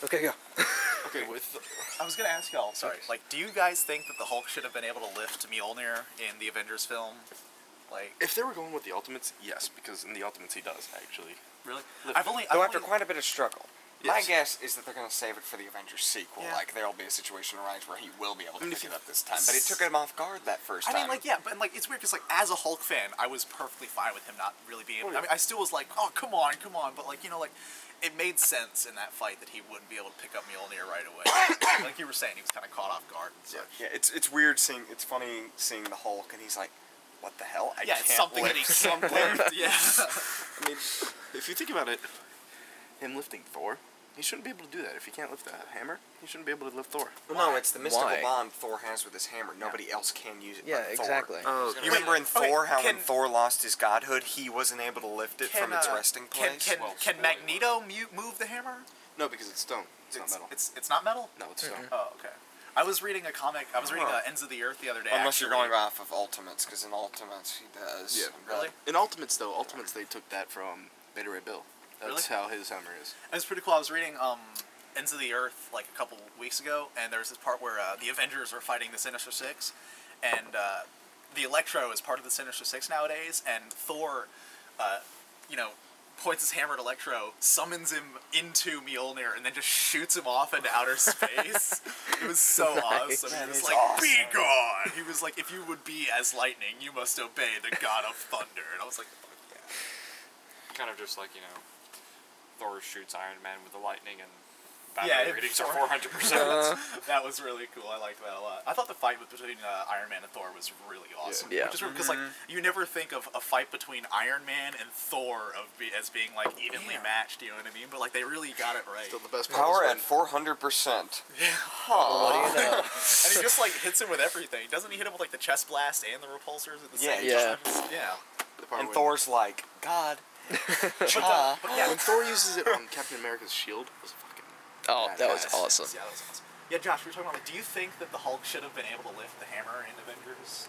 Okay, go. Okay, I was gonna ask y'all. Sorry. Like, do you guys think that the Hulk should have been able to lift Mjolnir in the Avengers film? Like, if they were going with the Ultimates, yes, because in the Ultimates he does actually. really? Though after quite a bit of struggle. My Yes. guess is that they're going to save it for the Avengers sequel. Yeah. Like, there'll be a situation arise where he will be able to I mean, pick it up this time. But it took him off guard that first I time. mean, like, yeah, but like, it's weird because, like, as a Hulk fan, I was perfectly fine with him not really being able. I mean, I still was like, oh, come on, but like, you know, like, it made sense in that fight that he wouldn't be able to pick up Mjolnir right away. Like you were saying, he was kind of caught off guard and such. Yeah, it's weird seeing. It's funny seeing the Hulk, and he's like, "What the hell? I Yeah, can't it's something that he lift can't lift. Yeah. I mean, if you think about it, him lifting Thor, he shouldn't be able to do that. If he can't lift that hammer, he shouldn't be able to lift Thor. Well, no, it's the mystical Why? bond Thor has with his hammer. Nobody else can use it. Yeah, but Thor. exactly. Oh, You remember in Thor how when can- Thor lost his godhood, he wasn't able to lift it from its resting place? Can Magneto move the hammer? no, because it's stone. It's not metal. It's not metal. No, it's stone. Oh, okay. I was reading a comic. I was reading Ends of the Earth the other day. Unless you're actually. going off of Ultimates, because in Ultimates he does. Yeah. Really? In Ultimates, though, they took that from Beta Ray Bill. That's Really? how his hammer is. It was pretty cool. I was reading Ends of the Earth like a couple weeks ago, and there was this part where the Avengers were fighting the Sinister Six, and the Electro is part of the Sinister Six nowadays, and Thor, you know, points his hammer at Electro, summons him into Mjolnir, and then just shoots him off into outer space. It was so awesome. He was like, awesome. "Be gone!" He was like, "If you would be as lightning, you must obey the god of thunder." And I was like, "Fuck yeah." Kind of just like, you know, Thor shoots Iron Man with the lightning and Yeah, battery ratings are Thor- 400%. That was really cool. I liked that a lot. I thought the fight between Iron Man and Thor was really awesome. Yeah. Which is weird because like you never think of a fight between Iron Man and Thor as being like evenly matched. You know what I mean? But like they really got it right. Still the best part Power is at 400%. What do you know? And he just like hits him with everything. Doesn't he hit him with like the chest blast and the repulsors at the Yeah, same yeah. time? Yeah. the part And when- Thor's like, God. But yeah. when Thor uses it on Captain America's shield, it was fucking. Oh, that was Badass. awesome. Yeah, that was awesome. Yeah, Josh, we were talking about like, do you think that the Hulk should have been able to lift the hammer in Avengers?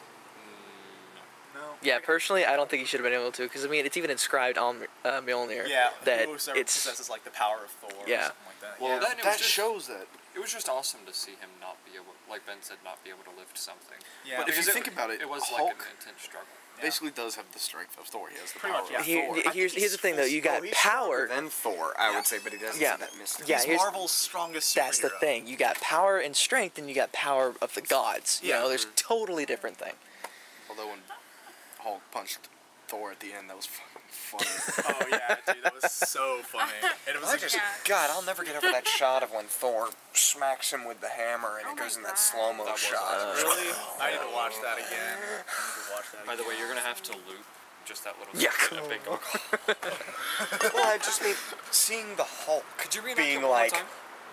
No. Yeah, personally, I don't think he should have been able to, because I mean, it's even inscribed on Mjolnir Yeah, that whoever it's possesses like the power of Thor or Yeah. something like that. Well, yeah. then it That was just, shows that. it was just awesome to see him not be able, like Ben said, not be able to lift something. Yeah. But if you Because think about it, it was Hulk like an intense struggle. basically does have the strength of Thor. He has the Pretty power much, yeah. of Here- Thor. I here's think here's the thing though. You got He's power. stronger than Thor, I would say, but he doesn't Yeah. have that mystical. Yeah, He's here's- Marvel's strongest superhero. That's the thing. You got power and strength, and you got power of the gods. You Yeah. know, there's totally different thing. Although when Hulk punched Thor at the end, that was fucking funny. Oh yeah, dude, that was so funny. And it was I like, just, God, I'll never get over that shot of when Thor smacks him with the hammer and Oh it goes my in that God. slow-mo That was shot. really? I need to watch that again. I need to watch that. By the again. way, you're gonna have to loop just that little Yeah. snippet of bingo. Well, I just mean seeing the Hulk Could you reenact being it one more like, time?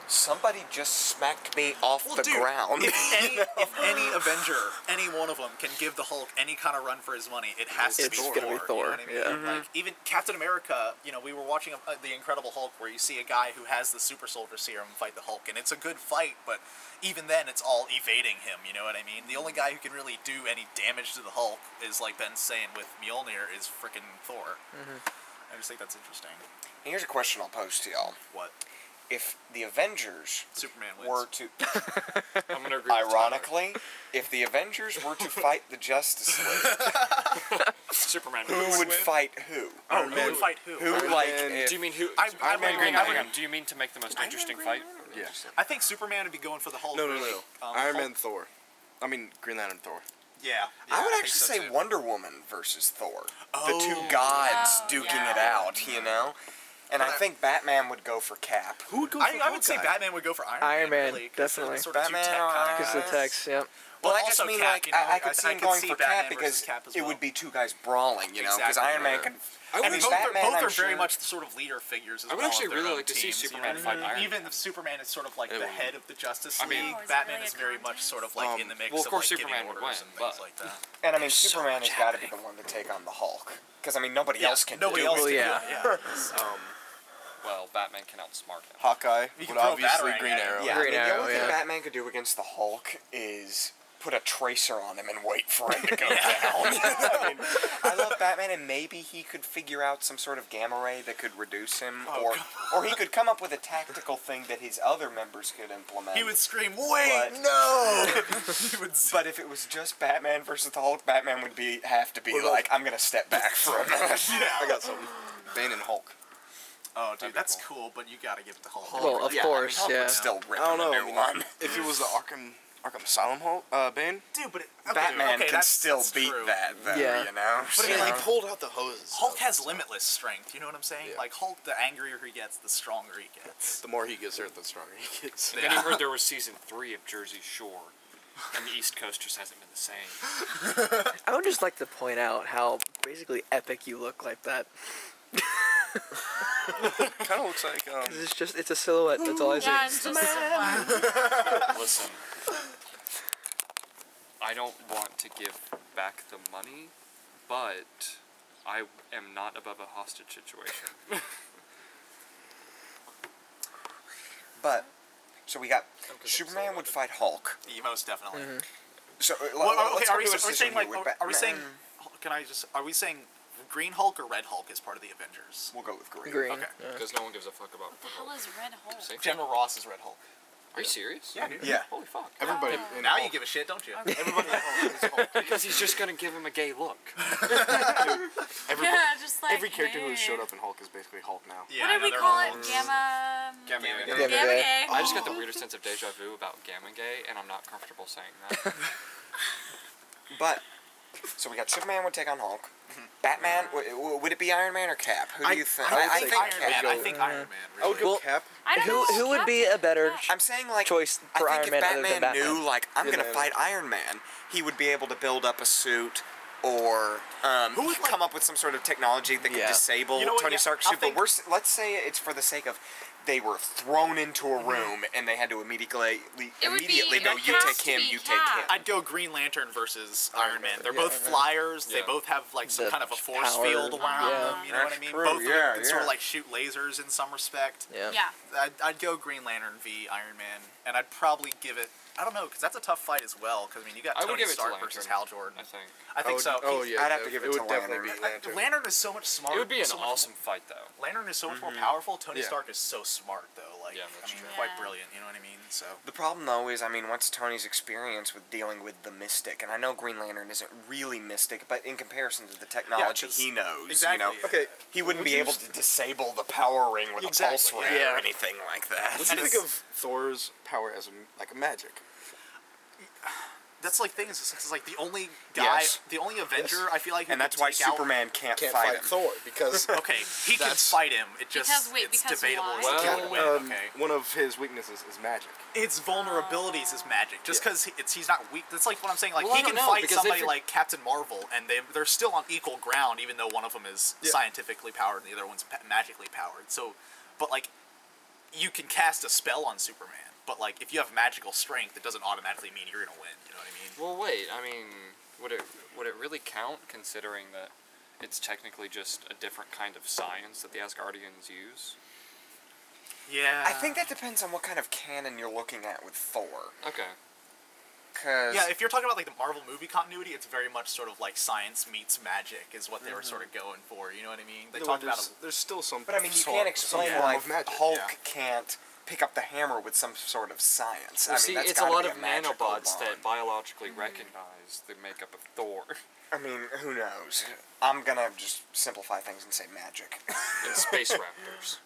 somebody just smacked me off Well, the dude, ground. If any Avenger, any one of them, can give the Hulk any kind of run for his money, it has to It's be gonna be Thor. Thor, You know what I mean? yeah. Like even Captain America, you know, we were watching the Incredible Hulk, where you see a guy who has the Super Soldier Serum fight the Hulk, and it's a good fight, but even then, it's all evading him. You know what I mean? The only guy who can really do any damage to the Hulk is, like Ben's saying with Mjolnir, is frickin' Thor. I just think that's interesting. Here's a question I'll pose to y'all. What? If the Avengers Superman wins. were to, I'm gonna agree with ironically, if the Avengers were to fight the Justice League, Tyler. Superman. who would fight who? Oh, who would fight who? Who, like, Man, if, Do you mean who? I'm Hang agreeing. on, hang on. Do you mean to make the most interesting fight? Yeah. I think Superman would be going for the Hulk. No. really. Iron Hulk- Man, Thor. I mean, Green Lantern, Thor. Yeah. I would think actually so, say too. Wonder Woman versus Thor. The Oh, two gods yeah. duking Yeah. it out, you know? And I think Batman would go for Cap. Who would go for I would say Hawkeye? Batman would go for Iron Iron Man, really, 'cause they're definitely. Sort of Batman two tech or kind Iron of Because Man? the text, yeah. Well, I also just mean, Cap, like, you know, I could see him going see for Batman Cap because versus Cap as it well. would be two guys brawling, you know? Because Exactly. Iron Man can... I would I mean, actually- Batman, both I'm are very sure. much sort of leader figures as I would well actually of their really own like to see teams, you know Superman what I fight mean? Iron Even Man. if Superman is sort of like It the would. head of the Justice I mean- League, Oh, is it Batman really is a very much contest? sort of like in the mix well, of of course like Superman giving would orders win, and things but- like that. And I mean, There's so Superman much has got to be happening. the one to take on the Hulk. Because, I mean, nobody Yeah, else can nobody do else it. can yeah. do it. Yeah. Well, Batman can outsmart him. Hawkeye You can would throw a obviously batarang Green at him. Arrow. Yeah, Green I mean, the Arrow, only thing yeah. Batman could do against the Hulk is put a tracer on him and wait for him to go down. I mean, I love Batman, and maybe he could figure out some sort of gamma ray that could reduce him, Oh, or he could come up with a tactical thing that his other members could implement. He would scream, "Wait, But- no!" He would But if it was just Batman versus the Hulk, Batman would have to be like, I'm gonna step back for a minute. I got something. Bane and Hulk. Oh, dude, That'd be that's cool. cool, but you gotta give it to Hulk. Well, of Yeah, course, I mean, Hulk yeah. would still rip I don't know. a new one. If it was the Arkham Asylum Hulk, Bane. Dude, but Batman can that's still beat true. that, though, Yeah. you know? But I mean, So- like, He pulled out the hoses. Hulk has limitless strength. You know what I'm saying? Yeah. Like Hulk, the angrier he gets, the stronger he gets. The more he gets hurt, the stronger he gets. Then you heard there was season 3 of Jersey Shore, and the East Coast just hasn't been the same. I would just like to point out how basically epic you look like that. Kind of looks like 'Cause it's a silhouette. That's all I see. Yeah, it's just fun. Listen, I don't want to give back the money, but I am not above a hostage situation. But, so we got Okay, Superman so- would fight Hulk. Most definitely. So, Well, let's okay, come to a are we decision saying like, here with are we saying? Batman. Can I just? Are we saying Green Hulk or Red Hulk is part of the Avengers? We'll go with green. Green. Okay. Yeah. Because no one gives a fuck about What the hell is Red Hulk? See? General Ross is Red Hulk. Are you serious? Yeah, dude. Yeah. Holy fuck. everybody. Oh. in Now you Hulk. give a shit, don't you? Everybody in Hulk is Hulk. Because he's just gonna give him a gay look. Everybody, Yeah, just like every character who has hey. showed up in Hulk is basically Hulk now. Yeah, What I did know, we they're call all it? Hulks. Gamma. Gamma Gamma Gay. Gay. Gamma Gay. Gay. I just got the weirdest sense of deja vu about Gamma Gay, and I'm not comfortable saying that. But, so we got Superman would take on Hulk. Batman, would it be Iron Man or Cap? Who do you think? I would I say think Iron Cap. Man. I go- think Iron Man. I would Really. go Well, Cap. I don't know. Who would be a better Yeah. I'm saying, like, choice for I Iron think if Man other than Batman Batman? knew, like, I'm Yeah, gonna man. fight Iron Man, he would be able to build up a suit, or Who would, come up with some sort of technology that could Yeah. disable You know what, Tony yeah, Stark's I'll suit. But think- let's say it's for the sake of they were thrown into a room and they had to immediately It would be- go, it you has take to him, be you take Cap. him. I'd go Green Lantern versus Iron Man. They're Yeah, both yeah. flyers. They Yeah. both have like some The kind of a force power. field around Yeah. them. You know what I That's mean? true, Both of yeah, them can sort of yeah. like shoot lasers in some respect. Yeah. Yeah. I'd go Green Lantern v Iron Man, and I'd probably give it. I don't know, because that's a tough fight as well. Because I mean, you got I would Tony give it to Stark Lantern, versus Hal Jordan. I think. I think so. Oh yeah. I'd have to give it would to definitely Lantern. be Lantern. Lantern is so much smarter. It would be an so much awesome fight, though. Lantern is so much more powerful. Tony Yeah. Stark is so smart, though. Like, Yeah, that's I mean, true. quite Yeah. brilliant. You know what I mean? So. The problem, though, is, I mean, what's Tony's experience with dealing with the Mystic? And I know Green Lantern isn't really Mystic, but in comparison to the technology 'cause- he knows, exactly, you know, yeah. Okay. he wouldn't Would be you able to disable the power ring with Exactly, a pulse ray yeah. or anything like that. What do you think of Thor's power as a magic? That's like thing is it's like the only guy, Yes. the only Avenger Yes. I feel like, who And that's could why take out- Superman can't Can't fight fight him. Thor because Okay, he can That's- fight him. It just Because- wait, it's because debatable. why? As he Well, can win. Okay, one of his weaknesses is magic. its vulnerabilities is magic. Just because he's not weak. That's like what I'm saying. Like Well, I he don't can know, fight because somebody if you're- like Captain Marvel, and they're still on equal ground, even though one of them is Yeah. scientifically powered and the other one's magically powered. So, but like, you can cast a spell on Superman. But like, if you have magical strength, it doesn't automatically mean you're gonna win. You know what I mean? Well, wait. I mean, would it really count, considering that it's technically just a different kind of science that the Asgardians use? Yeah. I think that depends on what kind of canon you're looking at with Thor. Okay. Because Yeah, if you're talking about like the Marvel movie continuity, it's very much sort of like science meets magic is what they were sort of going for. You know what I mean? They talked about there's still some. But I mean, you sort- can't explain some form why of magic. Hulk yeah. can't pick up the hammer with some sort of science. Well, I mean, see, that's it's a gotta lot be of magical nanobots that bond. biologically recognize the makeup of Thor. I mean, who knows? I'm gonna just simplify things and say magic. And space raptors.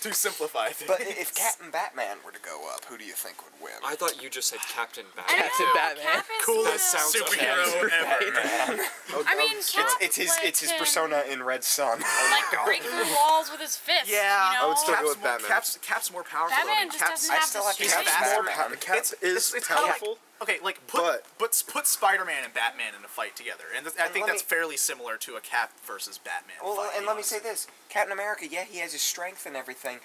to simplify things. But if Captain Batman were to go up, who do you think would win? I thought you just said Captain I Batman. Captain know, Batman. Cap is Coolest the- sounds superhero ever. I mean, Cap It's his like, it's his can, persona in Red Sun. Like break through walls with his fists. Yeah, you know? I would still go with more, Batman. Cap's more powerful. Batman though. just Cap's, doesn't I have still the have to he's have strength. faster. Batman. Cap is it's kinda like- powerful. Okay, like But- put Spider-Man and Batman in a fight together, and I think let that's me- fairly similar to a Cap versus Batman. Well, fight, and you let know? me say this: Captain America, yeah, he has his strength and everything,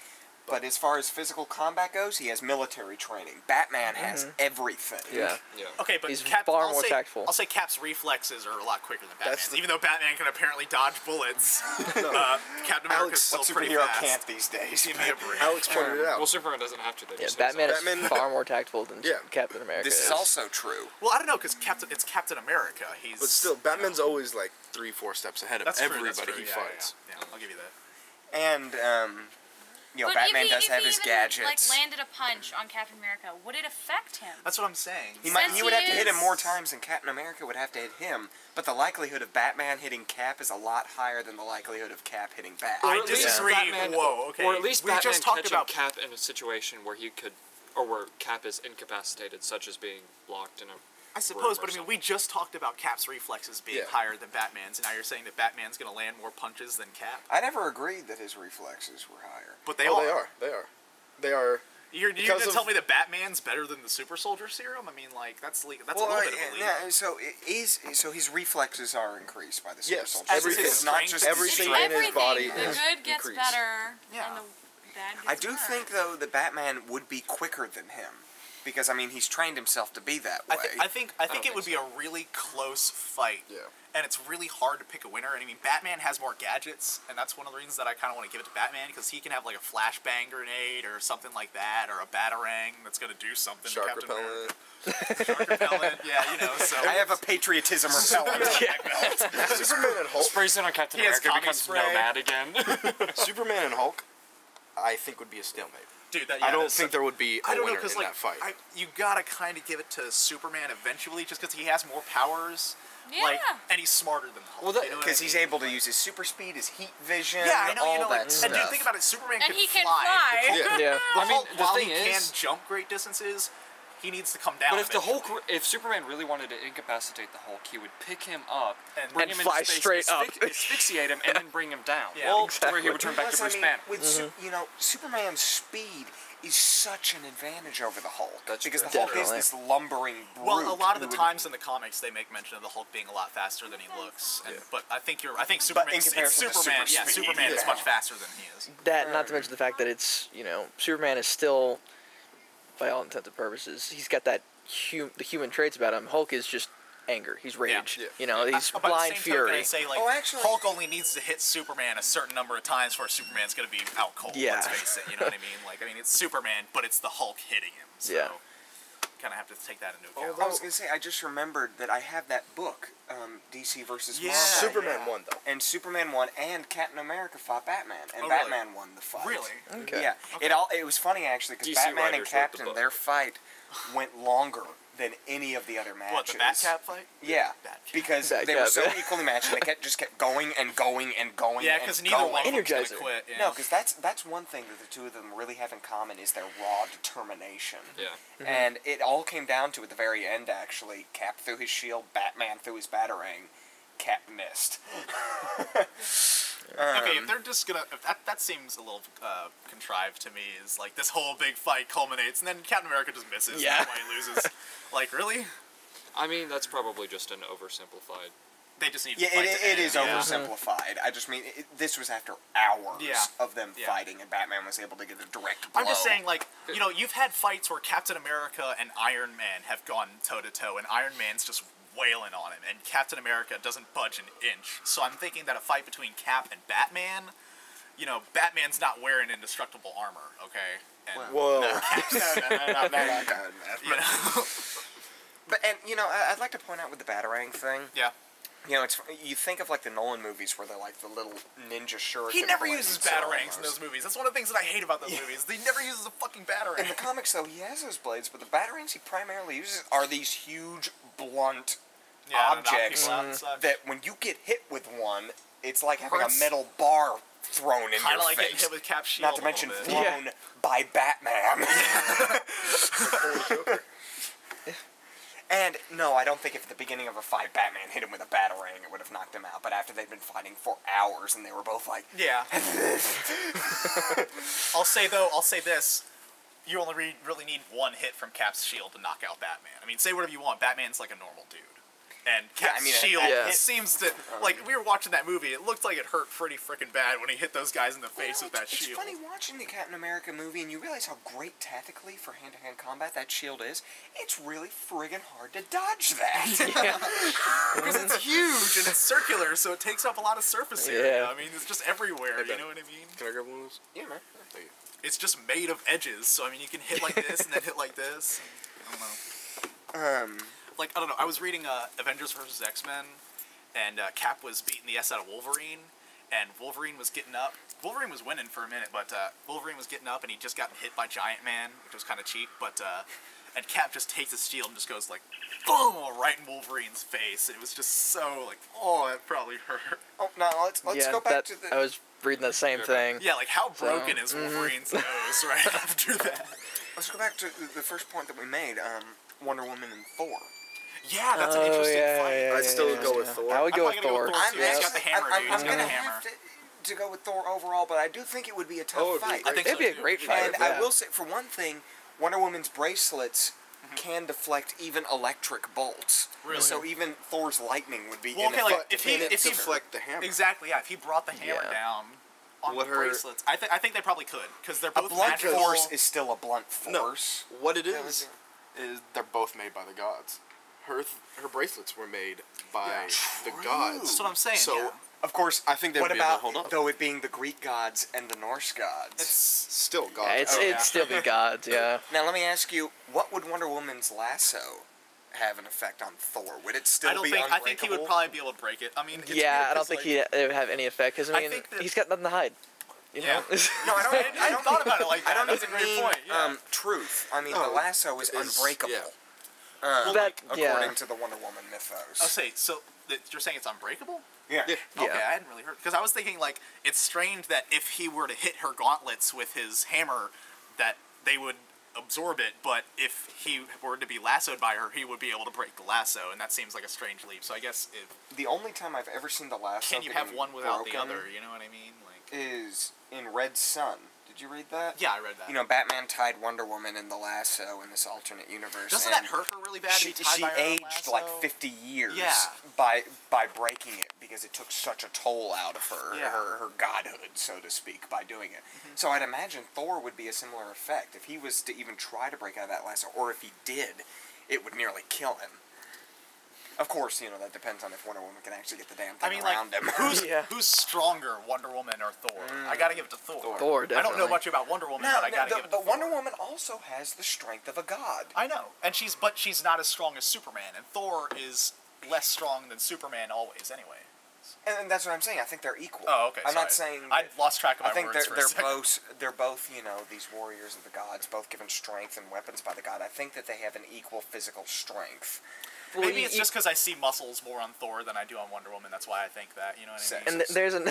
But as far as physical combat goes, he has military training. Batman has everything. Yeah. Yeah. Okay, but He's Cap, far I'll more say, tactful. I'll say Cap's reflexes are a lot quicker than That's Batman's. the- Even though Batman can apparently dodge bullets, Captain America's Alex, still What pretty superhero fast. can't these days? Give me a break. Alex pointed it out. Well, Superman doesn't have to. They Yeah, just Batman is Batman- far more tactful than Yeah. Captain America. This is also true. Well, I don't know, because it's Captain America. He's But still, Batman's always like 3-4 steps ahead of that's true, everybody that's true, he yeah, fights. Yeah, yeah, I'll give you that. And, you know, But Batman if does have his even, gadgets. like, landed a punch on Captain America, would it affect him? That's what I'm saying. He Since would he have to hit him is- more times than Captain America would have to hit him, but the likelihood of Batman hitting Cap is a lot higher than the likelihood of Cap hitting Bat. I Or at least disagree. Batman- Whoa, okay. Or at least we Batman just talked catching about Cap in a situation where he could, or where Cap is incapacitated, such as being locked in a. I suppose, room or but I mean, we just talked about Cap's reflexes being Yeah. higher than Batman's, and now you're saying that Batman's going to land more punches than Cap. I never agreed that his reflexes were higher. But they Oh, are. They are. You're Because going to of- tell me that Batman's better than the Super Soldier Serum? I mean, like, that's a little bit of a leap. yeah, so his reflexes are increased by the super Yes, soldier. everything- It's not just his everything strength. in his body The is good gets increased. better, Yeah. and the bad gets I do worse. think though that Batman would be quicker than him, because I mean he's trained himself to be that way. I think don't it would think be a really close fight. Yeah. And it's really hard to pick a winner. And I mean, Batman has more gadgets, and that's one of the reasons that I kind of want to give it to Batman, because he can have like a flashbang grenade or something like that, or a batarang that's going to do something. to Shark Captain repellent. America. Shark repellent. Yeah, you know. So I have a patriotism repellent. Superman and Hulk. Sprays it on Captain He has America, commie becomes spray. nomad again. Superman and Hulk, I think would be a stalemate. dude, that, I don't that's think such- there would be I a don't know, winner because in like that fight. you gotta kind of give it to Superman eventually, just because he has more powers. Like, Yeah. and he's smarter than Hulk. Well, that- you know what Because I he's mean? able to use his super speed, his heat vision, Yeah, I know. all You know, that like, stuff. and dude, think about it. Superman And can he can fly. fly. Yeah. Yeah. I mean, the while thing he is, can jump great distances, he needs to come down. but if the eventually. Hulk, if Superman really wanted to incapacitate the Hulk, he would pick him up, And bring And him fly into space, straight up. asphyxiate him, and then bring him down. Yeah, Well, exactly. where he would turn back to Plus, Bruce I mean, Banner. with you know, Superman's speed is such an advantage over the Hulk. That's because true. the Hulk is Definitely. this lumbering brute. Well, a lot of who the would- times in the comics they make mention of the Hulk being a lot faster than he looks. And, Yeah. But I think Superman. in It's comparison to Superman. super Yeah, speed, Superman is yeah. much faster than he is. That, not to mention the fact that it's, Superman is still, by all intents and purposes, he's got that the human traits about him. Hulk is just anger. He's rage. Yeah. He's But by the blind same token, fury. I say, like, Oh, actually- Hulk only needs to hit Superman a certain number of times before Superman's going to be out cold. Yeah. Let's face it. You know what I mean? Like, I mean, it's Superman, but it's the Hulk hitting him. So, Yeah. kind of have to take that into Oh, account. I was gonna say, I just remembered that I have that book, DC versus Yeah. Marvel. Superman won though. And Superman won, and Captain America fought Batman, and Oh, really? Batman won the fight. Really? Okay. Yeah. It was funny actually because DC Batman and writers wrote the Captain, book. their fight went longer than any of the other matches. What, the Batcat fight? Yeah, Batcat. because they were Batcat. so equally matched, and they just kept going and going and going. Yeah, and because neither going. one of them's going to Energizer. quit. Yeah. No, because that's one thing that the two of them really have in common is their raw determination. Yeah. And it all came down to at the very end actually. Cap threw his shield, Batman threw his batarang, Cap missed. Okay, if they're just gonna, if that seems a little contrived to me. Is like this whole big fight culminates, and then Captain America just misses. Yeah. And that's why he loses. Like, really? I mean, that's probably just an oversimplified. They just need. Yeah, to fight to it end, is yeah. oversimplified. I just mean this was after hours Yeah. of them Yeah. fighting, and Batman was able to get a direct blow. I'm just saying, like, you've had fights where Captain America and Iron Man have gone toe to toe, and Iron Man's just wailing on him, and Captain America doesn't budge an inch. So I'm thinking that a fight between Cap and Batman, Batman's not wearing indestructible armor, okay? And, Whoa. you know, But I'd like to point out with the batarang thing. yeah. It's you think of like the Nolan movies where they're like the little ninja shuriken. He never blades uses or batarangs in almost. those movies. That's one of the things that I hate about those movies. He never uses a fucking batarang. In the comics, though, he has those blades, but the batarangs he primarily uses are these huge, blunt Yeah, to knock objects people out and such. that when you get hit with one, it's like having Hurts. a metal bar thrown in Kind your of like getting face. hit with Cap's shield. Not to a little mention bit. thrown by Batman. And no, I don't think if at the beginning of a fight Batman hit him with a batarang, it would have knocked him out. But after they'd been fighting for hours and they were both like, Yeah. I'll say this. You only really need one hit from Cap's shield to knock out Batman. I mean, say whatever you want. Batman's like a normal dude. And Yeah, Cap's I mean, shield yeah. seems to like we were watching that movie. It looked like it hurt pretty freaking bad when he hit those guys in the face with that It's shield. funny watching the Captain America movie, and you realize how great tactically for hand-to-hand combat that shield is. It's really friggin' hard to dodge that. Because it's huge and it's circular, so it takes up a lot of surface area. Yeah. I mean, it's just everywhere. Hey, You Ben. know what I mean? Can I grab one of those? Yeah, man. Thank you. It's just made of edges. So I mean, you can hit like this and then hit like this. I don't know. Like I don't know. I was reading Avengers vs X-Men, and Cap was beating the S out of Wolverine, and Wolverine was getting up. Wolverine was winning for a minute, but Wolverine was getting up, and he just got hit by Giant Man, which was kind of cheap. But and Cap just takes his shield and just goes like, boom, right in Wolverine's face. It was just so like, oh, that probably hurt. Oh, no, let's yeah, go back that, to the... I was reading the same thing. Yeah, like how broken is Wolverine's nose right after that? Let's go back to the first point that we made. Wonder Woman and Thor. Yeah, that's an interesting fight. I'd still go with Thor. I would I'm go probably with gonna go Thor. with Thor, too. He's got the hammer, dude. He's I'm got gonna the hammer. have to go with Thor overall, but I do think it would be a tough Oh, it'd be fight. I think It'd so, be a too. great fight. And yeah. I will say, for one thing, Wonder Woman's bracelets can deflect even electric bolts. Really? So even Thor's lightning would be Well, okay, like ineffective. if he deflect the hammer? Exactly, yeah. If he brought the hammer Yeah. down on What the her- bracelets, I think they probably could because they're a both blunt magical. force is still a blunt No, force. what it That is they're both made by the gods. Her bracelets were made by the gods. That's what I'm saying. So yeah. Of course, I think they would what be able to about hold up. though it being the Greek gods and the Norse gods? It's still gods. Yeah, it's Oh, it'd still be gods. Yeah. Now let me ask you, what would Wonder Woman's lasso have an effect on Thor? Would it still I don't be think. I unbreakable? think he would probably be able to break it. I mean, it's Yeah, weird I don't 'cause, think like, it would have any effect because I I mean think that- he's got nothing to hide. You know? Yeah. No, I don't. I hadn't thought about it like that. I don't That's even a great mean point. Yeah. truth. I mean, Oh, the lasso is is- unbreakable. yeah. That- according yeah. to the Wonder Woman mythos. I'll say so. You're saying it's unbreakable? Yeah. Yeah. Yeah. Okay, I hadn't really heard because I was thinking like it's strange that if he were to hit her gauntlets with his hammer, that they would absorb it, but if he were to be lassoed by her, he would be able to break the lasso, and that seems like a strange leap. So I guess The only time I've ever seen the lasso can you have getting one without the broken other? You know what I mean? Like, is in Red Sun. Did you read that? yeah, I read that. You know, Batman tied Wonder Woman in the lasso in this alternate universe. doesn't and that hurt her really bad? to She, be tied she by her own aged lasso? like 50 years Yeah. by breaking it because it took such a toll out of her, Yeah. her godhood, so to speak, by doing it. So I'd imagine Thor would be a similar effect. If he was to even try to break out of that lasso, or if he did, it would nearly kill him. Of course, you know, that depends on if Wonder Woman can actually get the damn thing I mean, around like, him. who's stronger, Wonder Woman or Thor? I gotta give it to Thor. Thor, I don't know definitely. much about Wonder Woman, Now, but I gotta give it to but Thor. Wonder Woman also has the strength of a god. I know, and she's not as strong as Superman, and Thor is less strong than Superman always, anyway. And that's what I'm saying. I think they're equal. Oh, okay. I'm not sorry. saying. I lost track of my I think words for a they're second. both you know, these warriors of the gods, both given strength and weapons by the god. I think that they have an equal physical strength. Well, Maybe you- it's just because I see muscles more on Thor than I do on Wonder Woman. That's why I think that. You know what I mean? Same. And there's an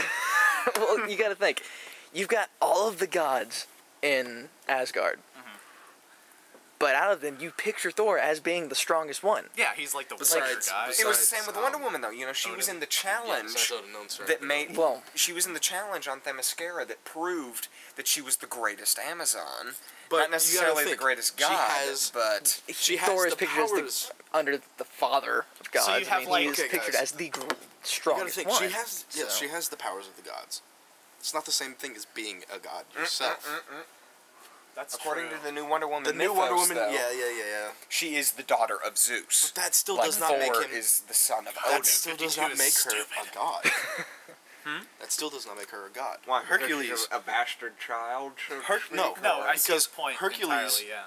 well, you got to think, you've got all of the gods in Asgard, but out of them, you picture Thor as being the strongest one. Yeah, he's like the Besides- warrior guy. It was the Besides, same with Wonder Woman, though. You know, she was in the challenge that made. Well- she was in the challenge on Themyscira that proved that she was the greatest Amazon. But Not you necessarily gotta the think, greatest she god, has- but She has Thor is the pictured powers. as under the father of gods. So you have, I mean, like- he is Okay, pictured guys. as the You gotta strongest think, one. she has yes, so. she has the powers of the gods. It's not the same thing as being a god yourself. That's according true. to the new Wonder Woman The new mythos, Wonder Woman, though, yeah. she is the daughter of Zeus. But that still Like does not Thor make him. is the son of That Odin. still does 52 not is make her stupid. a god. That still does not make her a god. Why, Hercules a bastard child? no, No, I see because his point Hercules entirely, yeah.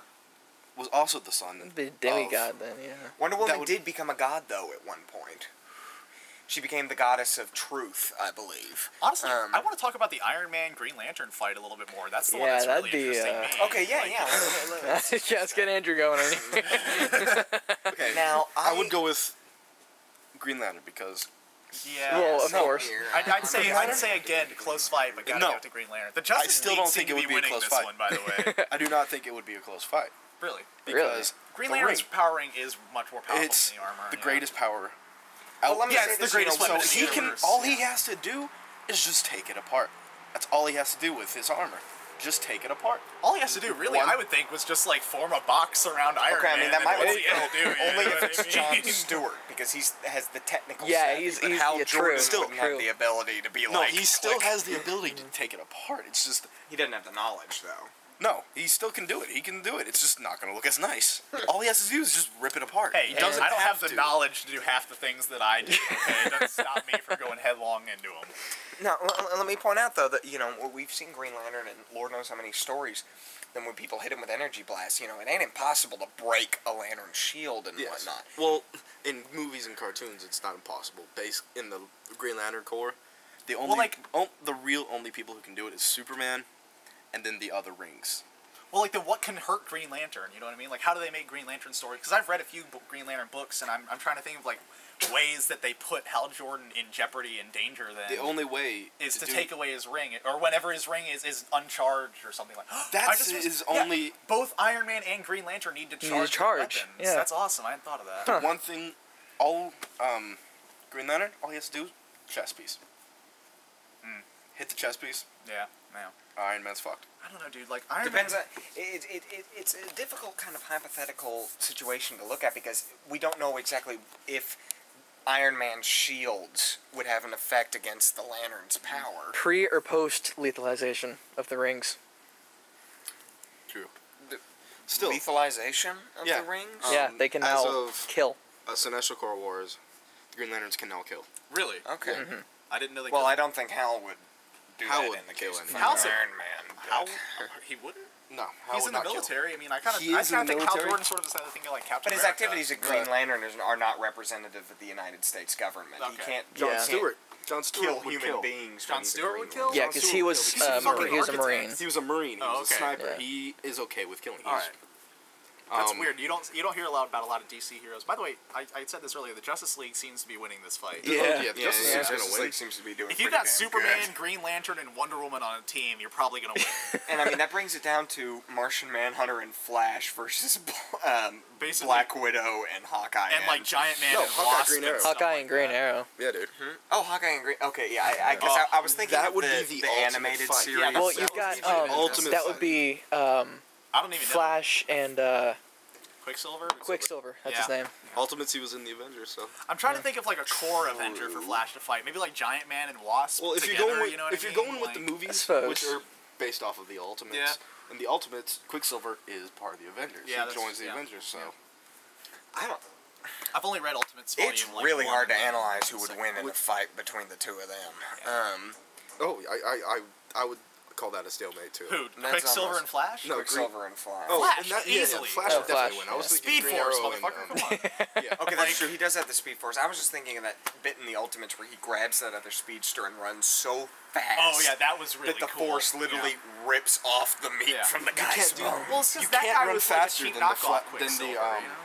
was also the son. The demigod, then, yeah. Wonder Woman would- did become a god, though, at one point. She became the goddess of truth, I believe. Honestly, I want to talk about the Iron Man Green Lantern fight a little bit more. That's the one Yeah, that's that'd really be, interesting me. Okay, yeah, Like, yeah. Yeah, let's get Andrew going. Okay, Now, I would go with Green Lantern because Yeah. Well, of No, course. here. I'd say again, close fight, but gotta No. give it to Green Lantern. The Justice still League don't seem think to it be would be a winning close this fight. one, by the way. I do not think it would be a close fight Really. because Green the Lantern's ring, power ring is much more powerful it's than the armor. the yeah. greatest power. Well, let me Yeah, say it's the this, greatest you know, weapon So in he the can. universe. All he has to do is just take it apart. That's all he has to do with his armor. just take it apart. All he has to do, really, One- I would think, was just like form a box around Iron Okay, Man. I mean that and might what's work he gonna do? You only know if what it's I mean? John Stewart because he has the technical. Yeah, savvy, he's- but he's- Hal yeah, Jordan true, wouldn't true. have the ability to be No, like. he still click. has the ability to take it apart. It's just He doesn't have the knowledge though. no, he still can do it. He can do it. It's just not going to look as nice. All he has to do is just rip it apart. Hey, he doesn't I don't have the to. knowledge to do half the things that I do. Okay? It doesn't stop me from going headlong into them. Now, let me point out though that we've seen Green Lantern and Lord knows how many stories. Then when people hit him with energy blasts, it ain't impossible to break a lantern's shield and Yes. whatnot. Well, in movies and cartoons, it's not impossible. In the Green Lantern Corps, the only the real only people who can do it is Superman, and then the other rings. Well, like, then what can hurt Green Lantern? You know what I mean? Like, how do they make Green Lantern stories? Because I've read a few Green Lantern books, and I'm trying to think of, like, ways that they put Hal Jordan in jeopardy and danger then. The only way is to do take away his ring, or whenever his ring is uncharged or something like that. That's his only. Both Iron Man and Green Lantern need to Need to charge, their charge, weapons. yeah. That's awesome. I hadn't thought of that. The one thing, Green Lantern, all he has to do is chest piece. Hit the chest piece. Yeah, yeah. Iron Man's fucked. I don't know, dude. Like, Iron Depends Man... on it's a difficult kind of hypothetical situation to look at because we don't know exactly if Iron Man's shields would have an effect against the Lantern's power. Pre or post lethalization of the rings? True. The Still, Lethalization of Yeah. the rings? Yeah, they can as now of- kill. Sinestro Corps Wars, the Green Lanterns can now kill. Really? Okay. I didn't know they Well, could. I don't think Hal would do Hal that wouldn't in the kill case of anyone. Hal's a- Iron Man. How? He wouldn't? No, He's in the military. I mean, I kind of He is in the think Hal military? Jordan sort of is the thing like Captain But his America. activities at Green Right. Lantern are not representative of the United States government. He Okay. can't. John Yeah. Stewart. John Stewart Kill would human kill. beings. Jon when he's a Stewart Green would kill? Lantern. Yeah, because he was He's a fucking he was a architect. marine. He was a Marine. He Oh, was a okay. sniper. Yeah. He is okay with killing. All right. That's Um, weird. You don't hear about a lot of DC heroes. By the way, I said this earlier. The Justice League seems to be winning this fight. Yeah. the Justice League's gonna Justice win. League seems to be doing If you pretty got damn Superman, good. Green Lantern, and Wonder Woman on a team, you're probably gonna win. And I mean that brings it down to Martian Manhunter and Flash versus Basically- Black Widow and Hawkeye and like Giant Man No, and Hawkeye, Wasp Green and Arrow. stuff Hawkeye like and Green that. Arrow. Yeah, dude. Oh, Hawkeye and Green. Okay, yeah, I guess I was thinking That of would the, be the the ultimate animated fight. series. Yeah, Well, that's- you've that got would be the ultimate that fight. would be I don't even know. Flash and Quicksilver. Quicksilver. That's Yeah. his name. Ultimates, he was in the Avengers, so. I'm trying to think of like a core Avenger for Flash to fight. Maybe like Giant Man and Wasp. Well, if together, you're going with you know what if I you're mean? going with the Like- movies, suppose. which are based off of the Ultimates, Yeah. and the Ultimates, Quicksilver is part of the Avengers. Yeah, he that's- joins the yeah. Avengers, so. Yeah. I don't. I've only read Ultimates volume. It's like, really one, hard to but- analyze who would It's win in a Which- fight between the two of them. Oh, I would call that a stalemate too. Who? That's Quicksilver almost- and Flash? No, Quicksilver and Flash. Oh, Flash, and that, easily. Flash Oh, would definitely Flash, win. I was yeah. thinking Speed Green Force, Arrow and, motherfucker. Come on. yeah. Okay, that's true. He does have the Speed Force. I was just thinking of that bit in the Ultimates where he grabs that other speedster and runs so fast. Oh yeah, that was really that the cool. Force literally Yeah. rips off the meat Yeah. from the You guy's can't do bone. Well, it's 'cause You that can't guy run was like a faster cheap than the knockoff than Quicksilver, the you know?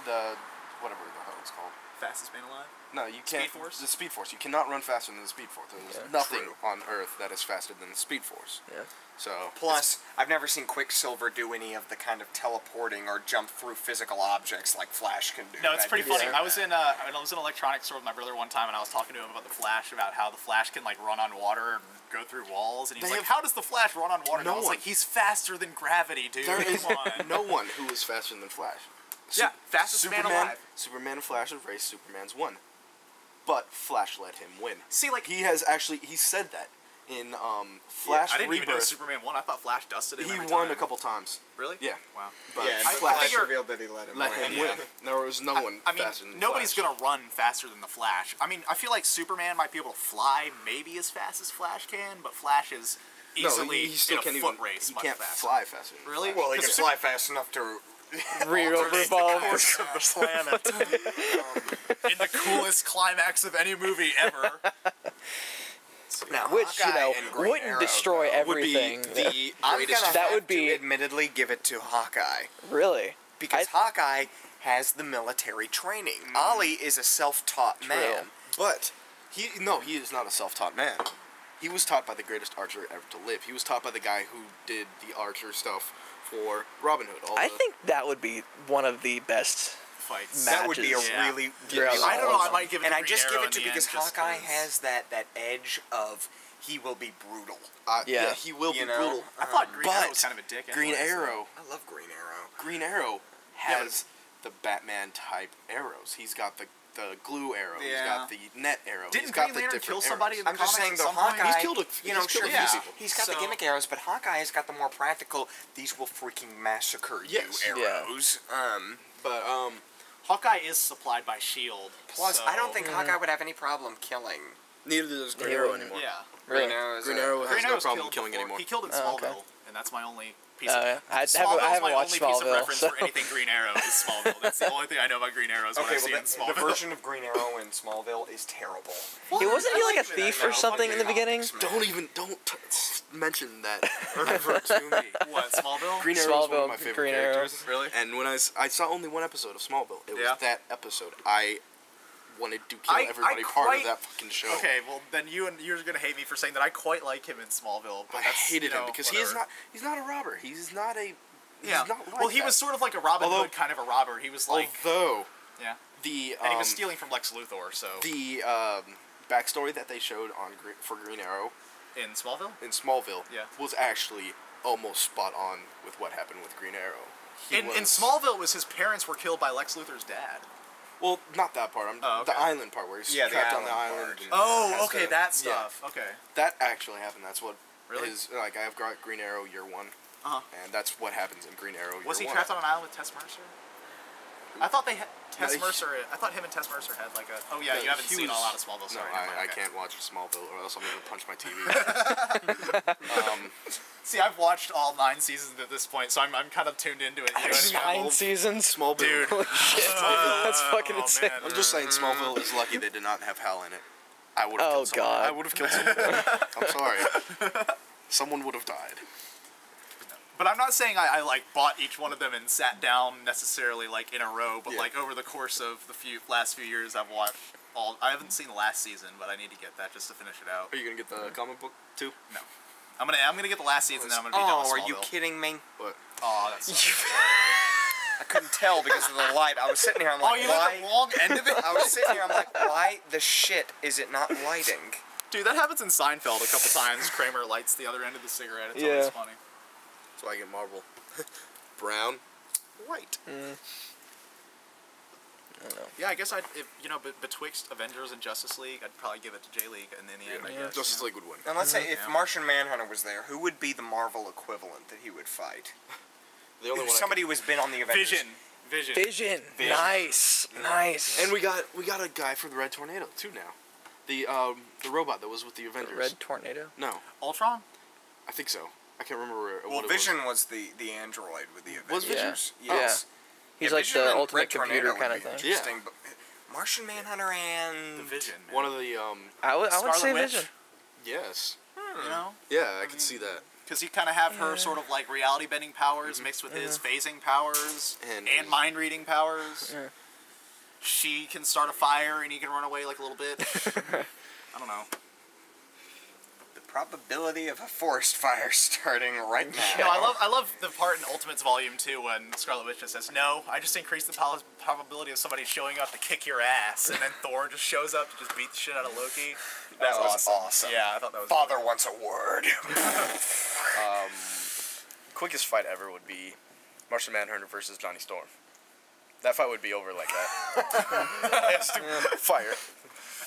the whatever the hell it's called. Fastest man alive. No, you can't. Speed Force? The Speed Force. You cannot run faster than the Speed Force. There's Yeah. nothing True. on Earth that is faster than the Speed Force. Yeah. So. Plus, I've never seen Quicksilver do any of the kind of teleporting or jump through physical objects like Flash can do. No, it's That pretty dude's funny. so I was bad. in an electronics store with my brother one time, and I was talking to him about the Flash, about how the Flash can like run on water and go through walls, and he's They like, have- "How does the Flash run on water?" And No I was one. like, "He's faster than gravity, dude. There is Come on." no one who is faster than Flash. Yeah, fastest man alive. Superman and Flash have raced. Superman's won, but Flash let him win. See, like He said that in Flash I didn't even know Rebirth. Superman won. I thought Flash dusted him. He every won time. a couple times. Really? Yeah. Wow. But Yeah, and I Flash figure- revealed that he let him let win. him win. There was no one I mean, faster than nobody's Flash. gonna run faster than the Flash. I mean, I feel like Superman might be able to fly maybe as fast as Flash can, but Flash is easily he still in a can't foot even. race He much can't faster. fly faster. than Really? Flash. Well, he can Because fly fast enough to Revolve. course of the planet. in the coolest climax of any movie ever. Now, Which, Hawkeye and Green wouldn't Arrow, destroy though, Would be everything. the I'm greatest. gonna That have would be- to admittedly give it to Hawkeye Really? because Hawkeye has the military training. Ollie is a self-taught man. But he is not a self-taught man. He was taught by the greatest archer ever to live. He was taught by the guy who did the archer stuff for Robin Hood. I think that would be one of the best fights. Matches. That would be a Yeah. really, Yeah. really I don't know. I awesome. might give it and to I just Green give Arrow it to in the because end, just Hawkeye 'cause- has that edge of he will be brutal. Yeah. He will be You know? brutal. I thought Green Arrow but was kind of a dick. Green anyways, so- Arrow. I love Green Arrow. Green Arrow Yeah, has the Batman type arrows. He's got the glue arrow. He's Yeah. got the net arrow. Didn't He's got Green the Lantern different kill somebody arrows. in the I'm just comics saying at though, some point? Hawkeye, He's killed a- you know, he's killed sure, a few he's, people. he's got the So- gimmick arrows, but Hawkeye's got the more practical, these will freaking massacre Yes. you Yeah. arrows. But Hawkeye is supplied by Shield. Plus, so- I don't think Hawkeye would have any problem killing neither does Green He Arrow wouldn't. anymore. Yeah. Really? Green Arrow. Green Arrow has Green no Arrow's problem killed killing before. anymore. He killed in Oh, Smallville, okay. and that's my only piece Oh, of yeah. I Smallville haven't is my watched only piece of Smallville, reference so- for anything Green Arrow is Smallville. That's the only thing I know about Green Arrow is what Okay, I've seen in the Smallville. version of Green Arrow in Smallville is terrible. He wasn't he I like a like Green thief Arrow. or something in the beginning? Don't mention that ever to me. What, Smallville? Green Arrow is one Smallville, of my favorite Green Arrow. characters. Really? And when I saw only one episode of Smallville, it was Yeah. that episode. I wanted to kill I everybody part of that fucking show. Okay, well then you're gonna hate me for saying that I quite like him in Smallville. But I that's, hated you know, him because whatever. he's not a robber. He's not a Yeah. He's not like well, he that. was sort of like a Robin Although- Hood kind of a robber. He was like, Although yeah, the and he was stealing from Lex Luthor. So the backstory that they showed on for Green Arrow in Smallville, in Smallville Yeah. was actually almost spot on with what happened with Green Arrow. in Smallville was his parents were killed by Lex Luthor's dad. Well, not that part. Oh, okay. The island part where he's Yeah, the trapped on the island island. part. and Oh, has okay, to- that yeah. stuff. Okay. That actually happened. That's what Really? is like. I've got Green Arrow year one, Uh-huh. and that's what happens in Green Arrow year Was he one. trapped on an island with Tess Mercer? I thought they had Tess No, Mercer. I thought him and Tess Mercer had like a. Oh yeah, No, you haven't he seen was- all out of Smallville. Sorry, no, never mind, I okay. can't watch Smallville or else I'm gonna punch my TV. See, I've watched all 9 seasons at this point, so I'm kind of tuned into it. You know what I mean? 9 seasons? Smallville. Dude. Holy shit. That's fucking Oh, insane. man. I'm just saying Smallville is lucky they did not have Hal in it. I would have Oh, killed someone. God. I would have killed someone. I'm sorry. Someone would have died. But I'm not saying I like bought each one of them and sat down necessarily like in a row, but Yeah. like over the course of the last few years, I've watched all. I haven't seen the last season, but I need to get that just to finish it out. Are you gonna get the comic book too? No, I'm gonna get the last season, then I'm gonna be done Oh, with are you Smallville. kidding me? What? Oh, that's. I couldn't tell because of the light. I was sitting here, I'm Oh, like, you why? like the wrong end of it? I was sitting here, I'm like, why the shit is it not lighting? Dude, that happens in Seinfeld a couple times. Kramer lights the other end of the cigarette. It's Yeah. always funny. So I get Marvel. Brown, white. Yeah, I guess betwixt Avengers and Justice League, I'd probably give it to J League, and in the end, I guess. Justice League would win. And let's say if Yeah. Martian Manhunter was there, who would be the Marvel equivalent that he would fight? The only If one. somebody who has been on the Avengers. Vision. Vision. Nice. Nice. And we got a guy for the Red Tornado too now. The robot that was with the Avengers. Red Tornado? No, Ultron? I think so. I can't remember Well, what it Vision was the android with the Was Avengers. Vision? Yes. He's Yeah, like Vision the and ultimate Red Tornado computer would kind be of thing. Interesting, but Martian Manhunter and The Vision. was. One of the I would Scarlet say Witch? Vision. yes. You know? Yeah, I could see that. Because you kind of have her sort of like reality bending powers mixed with his phasing powers And- and mind reading powers. Yeah. She can start a fire and he can run away like a little bitch. I don't know. the probability of a forest fire starting right now. No, I love the part in Ultimates Volume 2 when Scarlet Witch just says, "No, I just increased the probability of somebody showing up to kick your ass," and then Thor just shows up to just beat the shit out of Loki. That was awesome. Yeah, I thought that was Father wants a word. Quickest fight ever would be Martian Manhunter versus Johnny Storm. That fight would be over like that. Fire.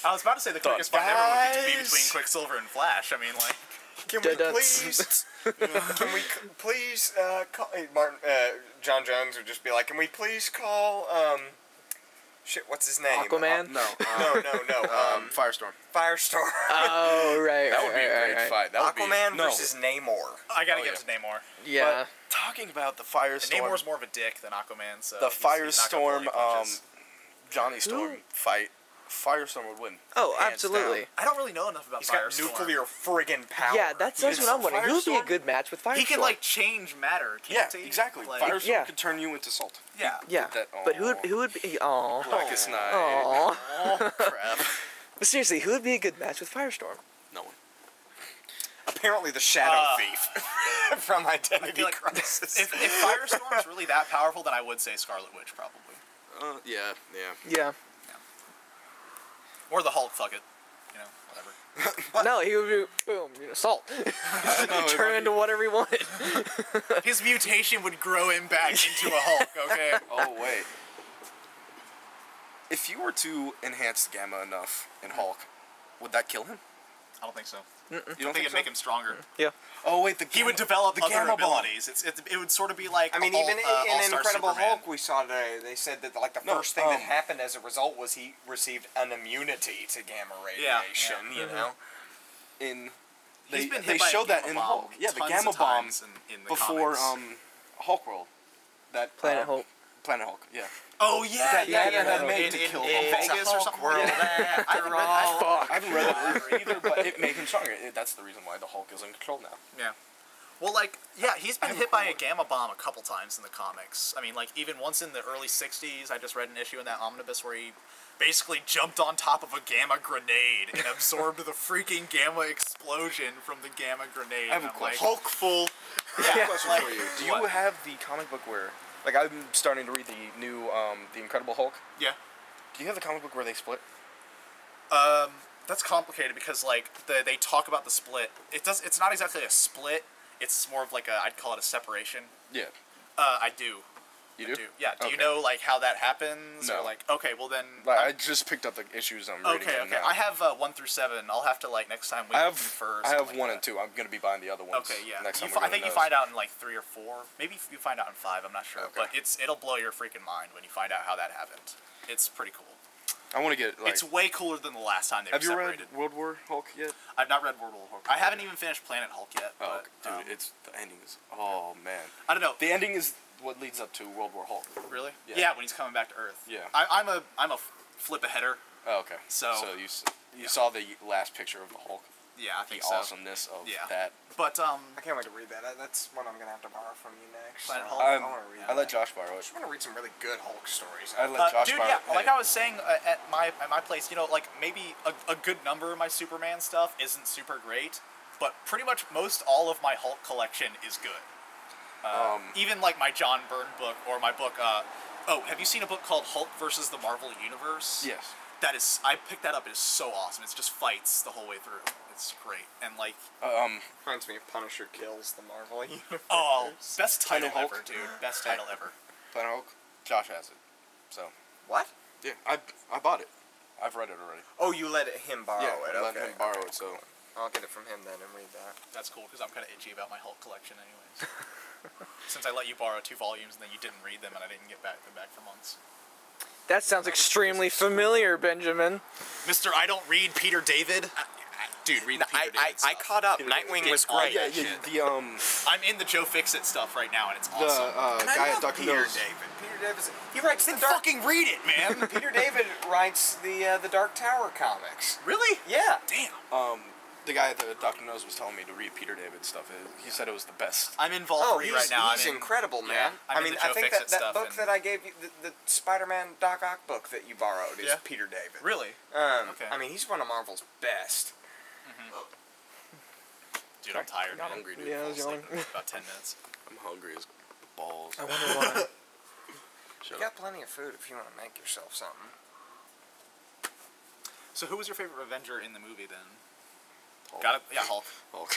I was about to say the quickest fight ever would be Guys. between Quicksilver and Flash. I mean, like, Can we Duds. please call Martin? John Jones would just be like, "Can we please call shit? What's his name? Aquaman? No. No. Firestorm. Firestorm. Oh, right. That would be a right, great right. fight. That would Aquaman be, no. versus Namor. I gotta Oh, give it to Namor. Yeah. But talking about the Firestorm. And Namor's more of a dick than Aquaman, so the he's not gonna pull any Firestorm, punches. Johnny Storm fight. Firestorm would win. Oh, Hands absolutely. down. I don't really know enough about He's got Firestorm. nuclear friggin' power. Yeah, that's what I'm wondering. Who would be a Firestorm? good match with Firestorm? He can like change matter, Yeah, can't he? exactly. Like, Firestorm Yeah. could turn you into salt. Yeah. Yeah, that- but who would be? Oh, Blackest Night. oh. Crap. But seriously, who would be a good match with Firestorm? No one. Apparently the Shadow Thief from I Identity feel like Crisis. if Firestorm's really that powerful, then I would say Scarlet Witch probably. Yeah. Yeah. Or the Hulk, fuck it. You know, whatever. No, he would be boom, salt. Turn into whatever he wanted. His mutation would grow him back into a Hulk, okay? Oh wait. If you were to enhance Gamma enough in Hulk, would that kill him? I don't think so. You I don't think it'd so? make him stronger. Yeah. Oh wait, He would develop the other Gamma bomb. abilities. It would sort of be like I mean, All- even in All-Star Incredible Superman. Hulk, we saw today, they said that like the No, first thing that happened as a result was he received an immunity to gamma radiation. You know, in He's been hit they by a showed that gamma in bomb Hulk. Yeah, the tons Gamma of bomb times in the before comics. Hulk World. That Planet Hulk. Planet Hulk. Yeah. Oh yeah, that yeah, Batman yeah. had made to kill in Hulk. Vegas or something. World Yeah. after all. I haven't read it either, but it made him stronger. That's the reason why the Hulk is in control now. Yeah. Well, like, yeah, he's been hit by a gamma bomb a couple times in the comics. I mean, like, even once in the early 60s, I just read an issue in that omnibus where he basically jumped on top of a gamma grenade and absorbed the freaking gamma explosion from the gamma grenade. I have a And I'm question. like, Hulk full. I have a question like, for you. Do you what? have the comic book where, like, I'm starting to read the new, the Incredible Hulk. Yeah. Do you have the comic book where they split? That's complicated because, like, they talk about the split. It's not exactly a split. It's more of like I'd call it a separation. Yeah. I do. You I do? do. Yeah. Do you Okay. know like how that happens? No. Or like okay, well then. Like, I just picked up the issues I'm reading. Okay. them Okay. now. I have 1 through 7. I'll have to like next time we I have confer. I have something 1 like and 2. I'm gonna be buying the other ones. Okay. Yeah. Next time I we're think doing you those. find out in like 3 or 4. Maybe you find out in 5. I'm not sure. Okay. But it'll blow your freaking mind when you find out how that happened. It's pretty cool. I want to get like. It's way cooler than the last time they Have were you separated. read World War Hulk yet? I've not read World War Hulk. I haven't even finished Planet Hulk yet. Oh, But, dude, it's the ending is. Oh man, I don't know. the ending is what leads up to World War Hulk. Really? Yeah. Yeah, when he's coming back to Earth. Yeah. I'm a flip a header. Oh, okay. So- you saw the last picture of the Hulk, Yeah, I the think so. awesomeness of Yeah. that. But I can't wait to read that. That's what I'm gonna have to borrow from you next. Planet So Hulk? I want to read. I let Josh borrow I it. just want to read some really good Hulk stories. I let Josh dude, borrow yeah, it. like I was saying at my place, you know, like maybe a good number of my Superman stuff isn't super great, but pretty much most all of my Hulk collection is good. Even like my John Byrne book or my book. Have you seen a book called Hulk versus the Marvel Universe? Yes. That is, I picked that up. It is so awesome. It's just fights the whole way through. It's great and like, Reminds me of Punisher kills the Marvel universe. oh, best title Planet Hulk. ever, dude. Best title ever. Planet Hulk. Josh has it. So What? yeah, I bought it. I've read it already. Oh, you let him borrow yeah, it. I let Okay, him borrow okay. it. So I'll get it from him then and read that. That's cool because I'm kind of itchy about my Hulk collection, anyways. Since I let you borrow 2 volumes and then you didn't read them and I didn't get them back for months. That sounds extremely familiar, Benjamin. Mister, I don't read Peter David. Dude, read the Peter David stuff. I caught up. Nightwing was all great. that yeah, shit. the I'm in the Joe Fixit stuff right now and it's awesome. And I guy love at Dr. Peter Mills. David. Peter David. He writes the Then Dark. fucking read it, man. Peter David writes the Dark Tower comics. Really? Yeah. Damn. The guy at the Dr. Nose was telling me to read Peter David stuff. He said it was the best. I'm in Vol Oh, 3 he's, right now. he's I'm in, incredible, man. yeah, I'm I in mean, the I Joe think Fixit that stuff book and- that I gave you, the Spider-Man Doc Ock book that you borrowed, is Yeah. Peter David. Really? Okay. Okay. I mean, he's one of Marvel's best. Dude, I'm tired, man. hungry, dude. Yeah, I was Fall asleep yawning. in about 10 minutes. I'm hungry as balls. I wonder why. You got plenty of food if you want to make yourself something. So who was your favorite Avenger in the movie then? Hulk. Got it? Yeah, Hulk. Hulk.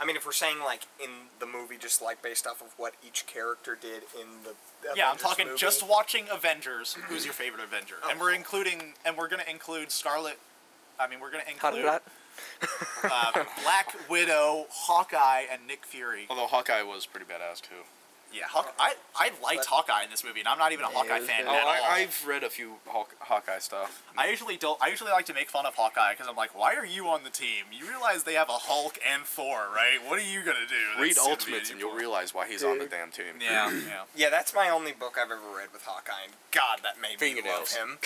I mean, if we're saying like in the movie, just like based off of what each character did in the Yeah, I'm Avengers talking movie. just watching Avengers. Who's your favorite Avenger? And we're including, and we're gonna include Scarlet. I mean, we're gonna How did include that? Black Widow, Hawkeye, and Nick Fury. Although Hawkeye was pretty badass too. Yeah, I liked Hawkeye in this movie, and I'm not even a Yeah, Hawkeye it was fan good. at all. I've read a few Hawkeye stuff. I usually don't. I usually like to make fun of Hawkeye because I'm like, why are you on the team? You realize they have a Hulk and Thor, right? What are you gonna do? Read That's silly. Ultimates and you'll realize why he's on the damn team. Yeah, yeah. Yeah, that's my only book I've ever read with Hawkeye, and God, that made me love Fingernails. him.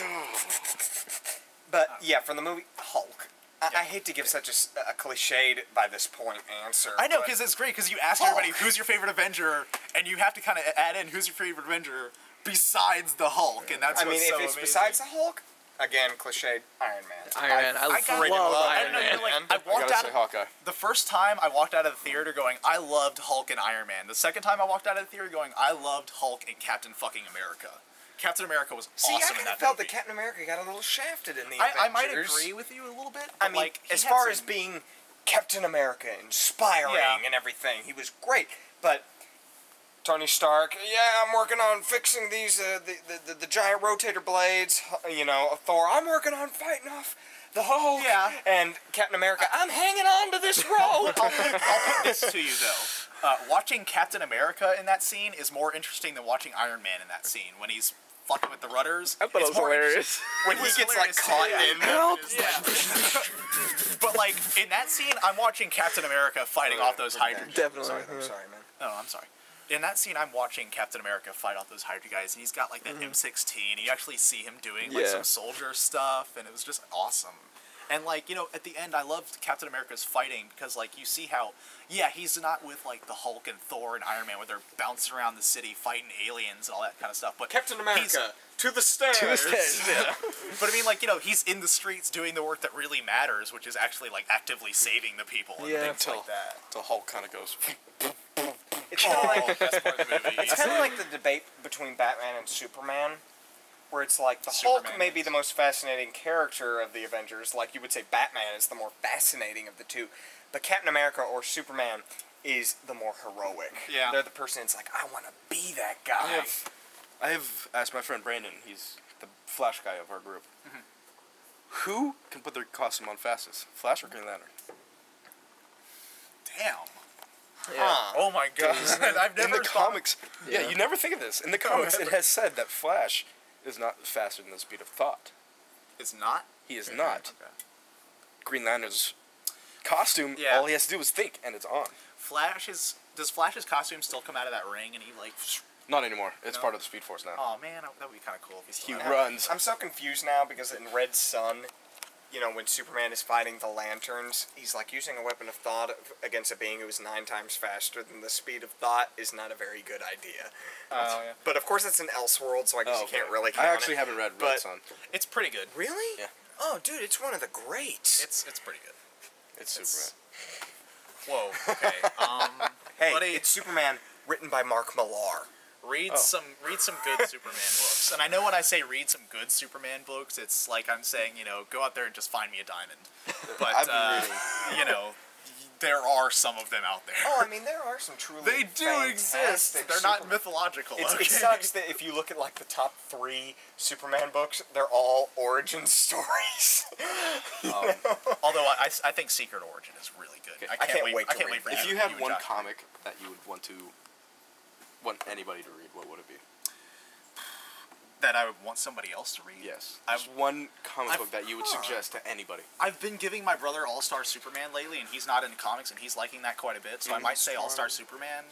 But yeah, from the movie Hulk, I hate to give such a cliched by this point answer. I know, but- because it's great, because you ask everybody who's your favorite Avenger, and you have to kind of add in who's your favorite Avenger besides the Hulk, and that's I mean, what's if so it's amazing. besides the Hulk, again, cliched, Iron Man. Iron Man. I freaking love love Iron Man. Like, I I walked gotta out say of, Hawkeye. the first time I walked out of the theater going, I loved Hulk and Iron Man. The second time I walked out of the theater going, I loved Hulk and Captain fucking America. Captain America was See, awesome I in that felt movie. that Captain America got a little shafted in the I might Avengers. agree with you a little bit. I But, mean, like, he as had far some- as being Captain America, inspiring Yeah. and everything, he was great. But Tony Stark, yeah, I'm working on fixing these the giant rotator blades. You know, Thor, I'm working on fighting off the Hulk. Yeah. And Captain America, I'm hanging on to this rope. I'll put this to you though. Watching Captain America in that scene is more interesting than watching Iron Man in that scene when he's fucking with the rudders. I thought it It's was more hilarious. when It he was gets like hilarious, caught yeah. in them. Yeah. But like in that scene, I'm watching Captain America fighting off those Hydra. Definitely. Sorry, I'm sorry, man. Oh, I'm sorry. In that scene, I'm watching Captain America fight off those Hydra guys, and he's got like that M16. You actually see him doing like Yeah. some soldier stuff, and it was just awesome. And like, you know, at the end, I loved Captain America's fighting because like you see how, yeah, he's not with like the Hulk and Thor and Iron Man where they're bouncing around the city fighting aliens and all that kind of stuff. But Captain he's- America, to the stairs. To the stairs, yeah. But I mean, like, you know, he's in the streets doing the work that really matters, which is actually like actively saving the people and Yeah. things like that. The Hulk kind of goes. It's kind of like Best part of the movie. It's kind of like the debate between Batman and Superman, where it's like the Hulk Superman may be is. the most fascinating character of the Avengers. Like you would say, Batman is the more fascinating of the two, but Captain America or Superman is the more heroic. Yeah. They're the person that's like, I want to be that guy. I have asked my friend Brandon. He's the Flash guy of our group. Who can put their costume on fastest, Flash or Green Lantern? Damn. Huh. Oh my god. I've never In the thought- comics, yeah, you never think of this. In the comics, it has said that Flash is not faster than the speed of thought. It's not. He is not. Okay. Green Lantern's costume, Yeah. all he has to do is think, and it's on. Does Flash's costume still come out of that ring and he like? Not anymore. It's No? part of the Speed Force now. Oh man, that would be kind of cool if he still. He had it. runs. I'm so confused now because in Red Sun, you know, when Superman is fighting the Lanterns, he's like using a weapon of thought against a being who is 9 times faster than the speed of thought is not a very good idea. Oh yeah. But of course, it's an Elseworld, so I guess you can't really count I actually it. haven't read Red but- Sun. It's pretty good. Really? Yeah. Oh, dude, it's one of the greats. It's pretty good. It's it's- Superman. Whoa. Okay. Hey, buddy. it's Superman written by Mark Millar. Read some good Superman books. And I know when I say read some good Superman books, it's like I'm saying, you know, go out there and just find me a diamond. But I've been reading. you know, there are some of them out there. Oh, I mean, there are some truly They do exist. fantastic They're not Superman- mythological. It okay? sucks that if you look at like the top 3 Superman books, they're all origin stories. Although I think Secret Origin is really good. I can't wait I to can't read wait for that. If you and had and one Josh to read. comic that you would want anybody to read, what would it be? That I would want somebody else to read. Yes. I've- Just one comic I've- book that you would suggest to anybody. I've been giving my brother All Star Superman lately, and he's not into comics, and he's liking that quite a bit. So I might say All Star Superman,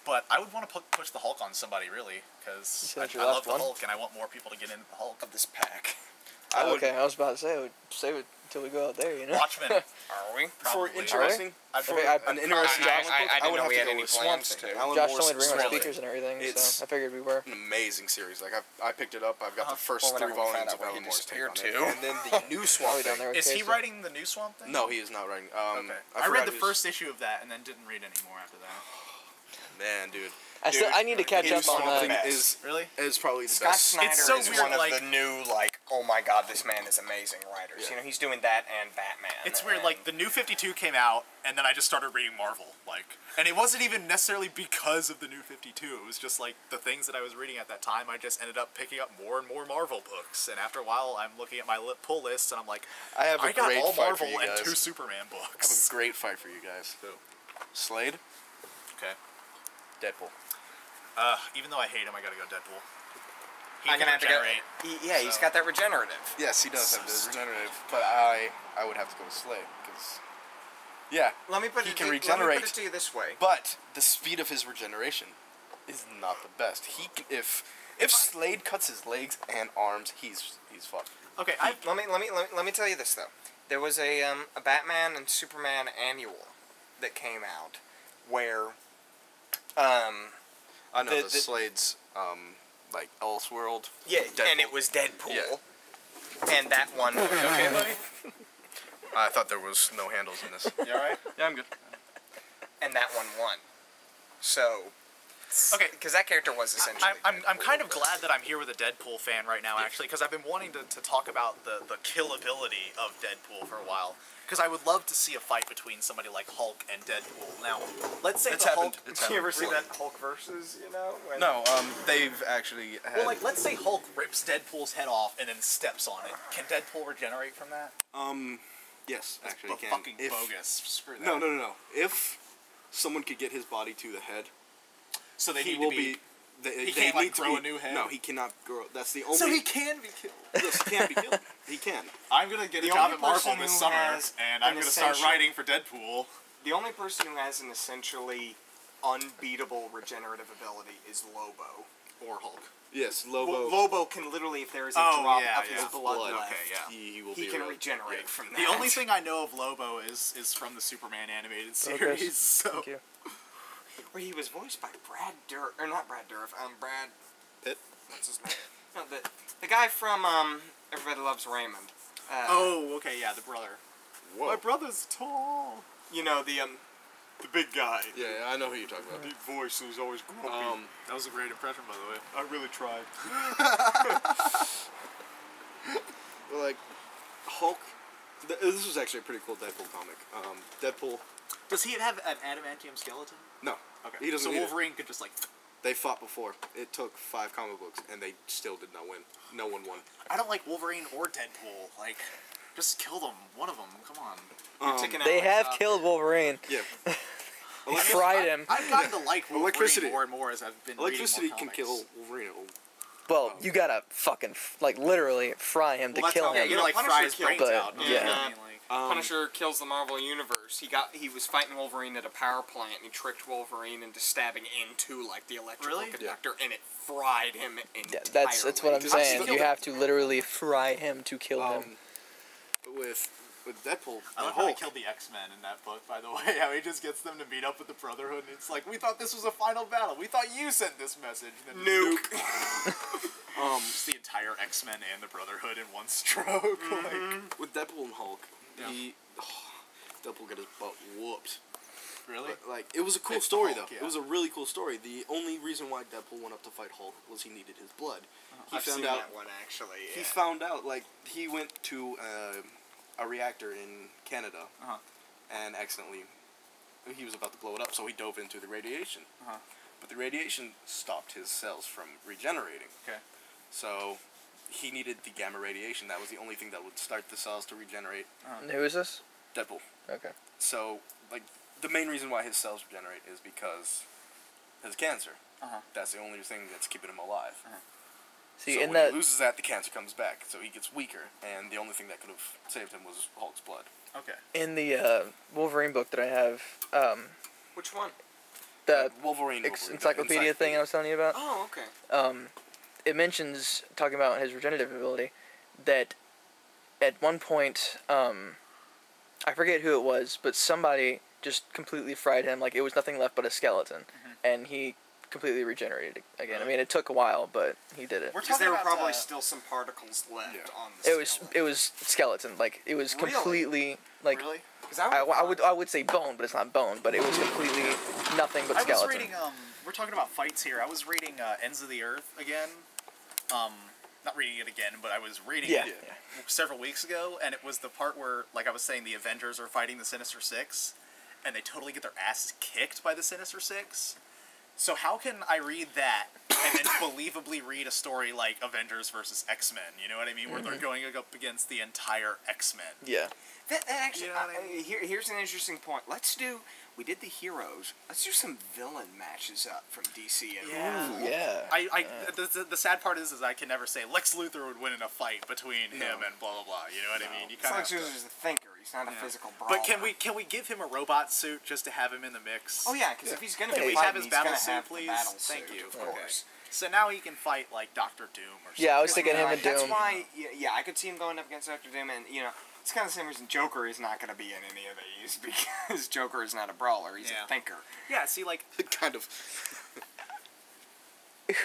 but I would want to push the Hulk on somebody really, because said I that's your love last the one? Hulk, and I want more people to get into the Hulk. Of this pack. I would, Okay, I was about to say, save it till we go out there, you know? Watchmen. Are we? For Probably. interesting, I've- for I- an interesting I- comic I- book, I I didn't would know have we to had go any with Swamp plans Thing. to. Alan Josh Moore's told me to bring my Swamp Thing. speakers and everything, It's- so I figured we were. An amazing series. Like I picked it up. I've got the first Well, 3 whenever we volumes found out of where he Alan Moore's take on it, disappeared to. and then the new Swamp Probably down Thing. there with Is he Casey. writing the new Swamp Thing? No, he is not writing. Okay. I forgot read the who's- first issue of that and then didn't read any more after that. Man, dude. I need to catch New up on Swamp Thing that. is Really? probably the Scott best. Snyder so is weird, one of like- the new, like, oh my god, this man is amazing writers. Yeah. You know, he's doing that and Batman. It's weird, and- like the new 52 came out, and then I just started reading Marvel, like, and it wasn't even necessarily because of the new 52. It was just like the things that I was reading at that time. I just ended up picking up more and more Marvel books, and after a while, I'm looking at my pull list, and I'm like, I have a I got great all fight Marvel for you and guys. 2 Superman I have a books. great fight for you guys. Who? Slade, Okay. Deadpool. Even though I hate him, I gotta go Deadpool. He I'm can gonna have to go. regenerate. Yeah, he's so- got that regenerative. Yes, he does So have the stupid. regenerative, but I would have to go with Slade because, yeah, Let me put He it. can Let me regenerate. put it to you this way. but the speed of his regeneration is not the best. He can, if Slade cuts his legs and arms, he's fucked. Okay, Let me tell you this though. There was a Batman and Superman annual that came out where I know The- the Slade's like Elseworld. yeah, Deadpool. and it was Deadpool. Yeah. And that one. okay, buddy. I thought there was no handles in this. You alright? Yeah, I'm good. And that one won. So, Okay. Because that character was essentially. I'm kind of glad that I'm here with a Deadpool fan right now, actually, because I've been wanting to talk about the killability of Deadpool for a while. Because I would love to see a fight between somebody like Hulk and Deadpool. Now, let's say It's the happened. Hulk. It's You ever happened see before. that Hulk versus? You know. When No, they've actually had. Well, like, let's say Hulk rips Deadpool's head off and then steps on it. Can Deadpool regenerate from that? Yes, actually, But can. fucking If- bogus. Screw that. No. If someone could get his body to the head, So they he need will to be. They He can't, like, need to grow be- a new head? No, he cannot grow. That's the only. So he can be killed. Yes, he can't be killed. He can. I'm gonna get The a job only at Marvel person this who summer, has and an I'm gonna start essential- writing for Deadpool. the only person who has an essentially unbeatable regenerative ability is Lobo. Or Hulk. Yes, Lobo. Lobo can literally, if there is a Oh, drop yeah, of his yeah. blood Blood. left, Okay, yeah. He will he be can around. regenerate Yeah. from that. The only thing I know of Lobo is from the Superman animated series. So Thank you. where he was voiced by Brad Dourif, or not Brad Dourif, Brad. Pitt? What's his name? No, the guy from Everybody Loves Raymond. Oh, okay, yeah, the brother. Whoa. My brother's tall. You know the big guy. Yeah, I know who you're talking about. Deep voice who's always grumpy. That was a great impression, by the way. I really tried. Well, like Hulk. This was actually a pretty cool Deadpool comic. Deadpool. Does he have an adamantium skeleton? No. Okay. He doesn't So need it. Wolverine could just like. They fought before. It took 5 comic books, and they still did not win. No one won. I don't like Wolverine or Deadpool. Like, just kill them. One of them. Come on. They have killed Wolverine. Yeah. Fried him. I've gotten to like Wolverine Electricity. more and more as I've been Electricity reading can more kill comics. Wolverine. Well, you gotta fucking like literally fry him Well, to that's kill how, him. you know, like Punisher fry his killed brains but, out. You know yeah. what I mean? Like, Punisher kills the Marvel Universe. He was fighting Wolverine at a power plant, and he tricked Wolverine into stabbing into like the electrical Really? conductor, and it fried him entirely. Yeah, that's what I'm Because saying. still- You have to literally fry him to kill him. With Deadpool I and love how they Hulk. killed the X-Men in that book, by the way. How he just gets them to meet up with the Brotherhood, and it's like, we thought this was a final battle. We thought you sent this message. And then Nuke. just the entire X-Men and the Brotherhood in one stroke. Like, With Deadpool and Hulk, Yeah. Deadpool got his butt whooped. really? But, like, it was a cool It's story, Hulk, though. yeah. It was a really cool story. The only reason why Deadpool went up to fight Hulk was he needed his blood. He I've found seen out. that one actually. He Yeah. found out, like, he went to a reactor in Canada Uh-huh. and accidentally, he was about to blow it up, so he dove into the radiation. Uh-huh. But the radiation stopped his cells from regenerating. Okay. So he needed the gamma radiation. That was the only thing that would start the cells to regenerate. Who is this? Deadpool. Okay. So, like, the main reason why his cells regenerate is because his cancer. Uh-huh. That's the only thing that's keeping him alive. See, so in when that he loses that, the cancer comes back. So he gets weaker, and the only thing that could have saved him was Hulk's blood. Okay. in the Wolverine book that I have, Which one? the Wolverine. encyclopedia thing I was telling you about. Oh, okay. It mentions, talking about his regenerative ability, that at one point, I forget who it was, but somebody just completely fried him, like it was nothing left but a skeleton, and he completely regenerated again. I mean, it took a while, but he did it. We're Because talking there were about, probably still some particles left Yeah. on the It was skeleton, like it was Really? completely like Really? I would say bone, but it's not bone, but it was completely nothing but I skeleton. was reading, we're talking about fights here. I was reading Ends of the Earth again. Not reading it again, but I was reading Yeah. it several weeks ago, and it was the part where, like I was saying, the Avengers are fighting the Sinister Six, and they totally get their asses kicked by the Sinister Six. So how can I read that and then believably read a story like Avengers versus X-Men? You know what I mean? Where they're going up against the entire X-Men. Yeah. That actually, You know what I mean? here's an interesting point. We did the heroes. Let's do some villain matches up from DC and Marvel. Yeah. The sad part is I can never say Lex Luthor would win in a fight between him and blah blah blah. You know what I mean? You kind Lex of. Luthor's a thinker. He's not a physical brawler. But can we give him a robot suit just to have him in the mix? Oh yeah, because if he's gonna Can be we fighting, have his he's battle gonna suit, have please? the battle Thank suit, you. of Okay. course. So now he can fight like Doctor Doom or something. Yeah, I was thinking him and That's Doom. why, yeah, I could see him going up against Doctor Doom, and it's kind of the same reason Joker is not going to be in any of these because Joker is not a brawler; he's a thinker. Yeah. See, like kind of.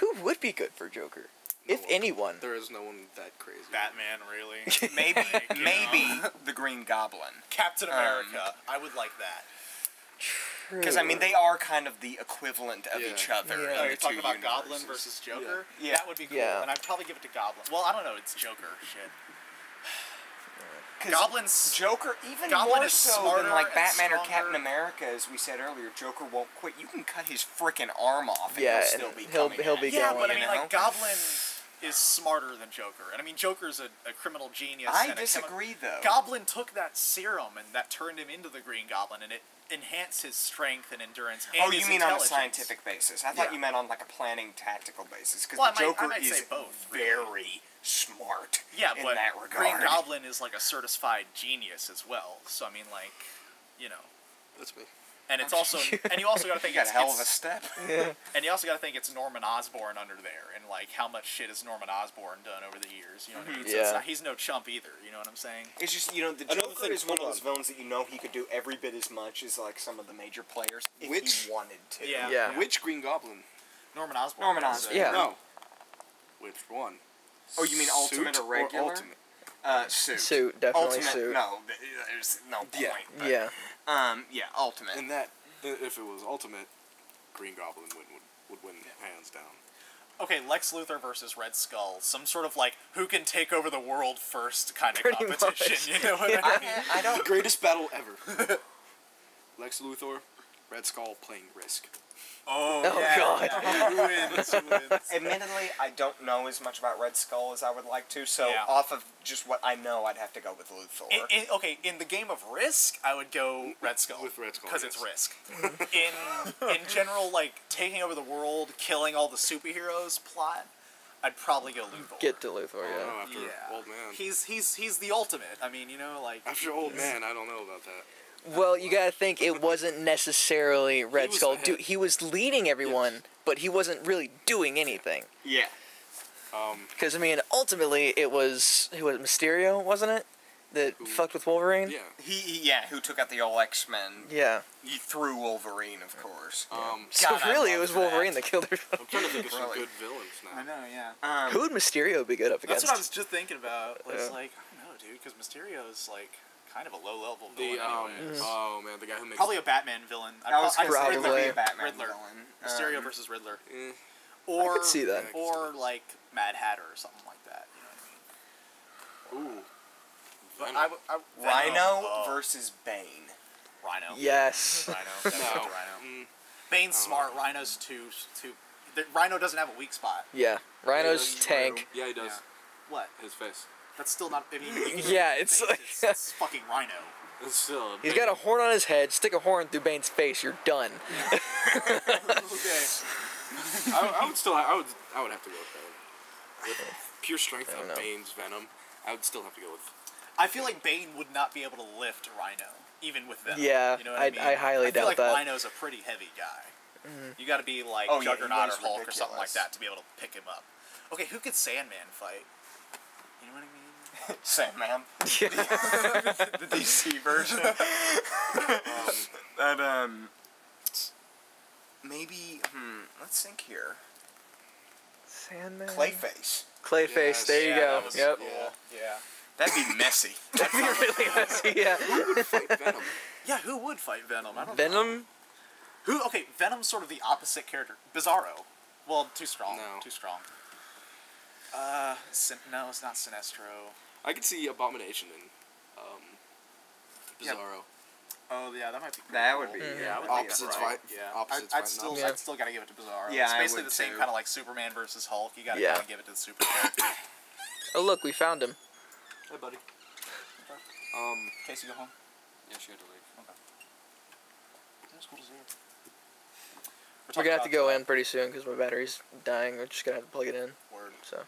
Who would be good for Joker? If anyone. There is no one that crazy. Batman, really. Maybe, Like, you maybe the Green Goblin. Captain America. I would like that. true. Because I mean, they are kind of the equivalent of Yeah. each other. Yeah. in Oh, the you're talking two about Goblin universes. versus Joker? Yeah. That would be cool. Yeah. And I'd probably give it to Goblin. Well, I don't know. It's Joker. Shit. 'Cause Goblin's... Joker, even Goblin more is so smarter than like and Batman or stronger. Captain America, as we said earlier. Joker won't quit. You can cut his freaking arm off, and Yeah, he'll still and be he'll- coming he'll at be you, Yeah, going, but I you mean, know? like, Goblin is smarter than Joker. And I mean, Joker's a criminal genius. I and disagree, though. Goblin took that serum and that turned him into the Green Goblin, and it enhanced his strength and endurance and Oh, his you mean on a intelligence. scientific basis? I thought Yeah. you meant on like a planning, tactical basis. Because Well, the I Joker might is say both, really. very smart. Yeah, in but that regard. Green Goblin is like a certified genius as well. So I mean, like, you know, That's me. and it's also, and you also got to You think got it's, a hell of a it's- step. and you also got to think it's Norman Osborn under there, and like how much shit has Norman Osborn done over the years? You know what I mean? So it's Yeah. not, he's no chump either. You know what I'm saying? It's just, you know, the Another Joker thing- is one of hold those on. villains that you know he could do every bit as much as like some of the major players if Which- he wanted to. Yeah. Yeah. Which Green Goblin? Norman Osborn. Norman is, Osborn. Yeah. No. Which one? Oh, you mean Ultimate Suit or regular? Ultimate? Suit. Suit, definitely Ultimate, suit. no, there's no point. Yeah. but, Yeah. yeah, Ultimate. And that, if it was Ultimate, Green Goblin would win hands down. Okay, Lex Luthor versus Red Skull. Some sort of like who can take over the world first kind of Pretty competition. much. You know what I mean? I The don't. greatest battle ever. Lex Luthor, Red Skull playing Risk. Oh, Oh, yeah, God. yeah. Who wins? Who wins? Admittedly, I don't know as much about Red Skull as I would like to, so Yeah. off of just what I know, I'd have to go with Luthor. Okay, in the game of Risk, I would go Red Skull. With Red Skull, Because yes. it's Risk. in general, like, taking over the world, killing all the superheroes plot, I'd probably go Luthor. Get to Luthor, yeah. Oh, after Old Man. He's the ultimate. I mean, you know, like... After Old Man, I don't know about that. Well, you gotta think it wasn't necessarily Red was Skull. ahead. He was leading everyone, but he wasn't really doing anything. yeah. Because I mean, ultimately, it was Mysterio, wasn't it? That fucked with Wolverine. Yeah. He who took out the old X-Men Yeah. through Wolverine, of course. So God, I really, it love was that. Wolverine that killed her. I'm trying to think of some Really? good villains now. I know, yeah. Who would Mysterio be good up That's against? what I was just thinking about. Was Yeah. like, I don't know, dude, because Mysterio is like kind of a low-level The villain. Anyway. oh man, the guy who makes Probably a Batman villain. I was I'd gonna say Probably. it would be a Batman Riddler. villain. Mysterio versus Riddler, eh, or could see that. or like Mad Hatter or something like that. You know what I mean? ooh. But Venom. Rhino Venom, versus Bane. Rhino. Yes. Rhino. Definitely No. Rhino. Mm, Bane's smart. Rhino's too. Rhino doesn't have a weak spot. Yeah. Rhino's yeah, tank. Yeah, he does. Yeah. What? His face. That's still not. I mean, you can Yeah, do it's things, like- it's fucking Rhino. It's still. He's got a horn on his head. Stick a horn through Bane's face. You're done. Okay. I would have to go with Bane. With pure strength don't of know. Bane's Venom, I would still have to go with. I feel like Bane would not be able to lift Rhino, even with Venom. Yeah, you know what I- I mean? I highly I feel doubt like that. Rhino's a pretty heavy guy. You got to be like Oh, yeah, he Juggernaut or weighs Hulk or something like ridiculous. that to be able to pick him up. Okay, who could Sandman fight? You know what I mean? Sandman. Yeah. The DC version. That, maybe, let's think here. Sandman. Clayface. Clayface. Yes. There you Yeah, go. that was Yep. cool. Yeah. That'd be messy. That'd be really messy. Yeah. Who would fight Venom? Yeah, who would fight Venom? I don't know. Venom. Who? Okay, Venom's sort of the opposite character. Bizarro. Well, too strong. No. Too strong. No, it's not Sinestro. I could see Abomination in Yep. Bizarro. Oh yeah, that might be. That would be, Yeah, I would Opposites think fight. that's right. Yeah, Opposites I'd fight, still, not- I'd still gotta give it to Bizarro. Yeah, it's I basically would the same too. kind of like Superman versus Hulk. You gotta Yeah. kind of give it to the super character. Oh look, we found him. Hey, buddy. Um, Casey, go home. Yeah, she had to leave. That's cool to see you. We're gonna have to go in pretty soon because my battery's dying. We're just gonna have to plug it in. Word. So.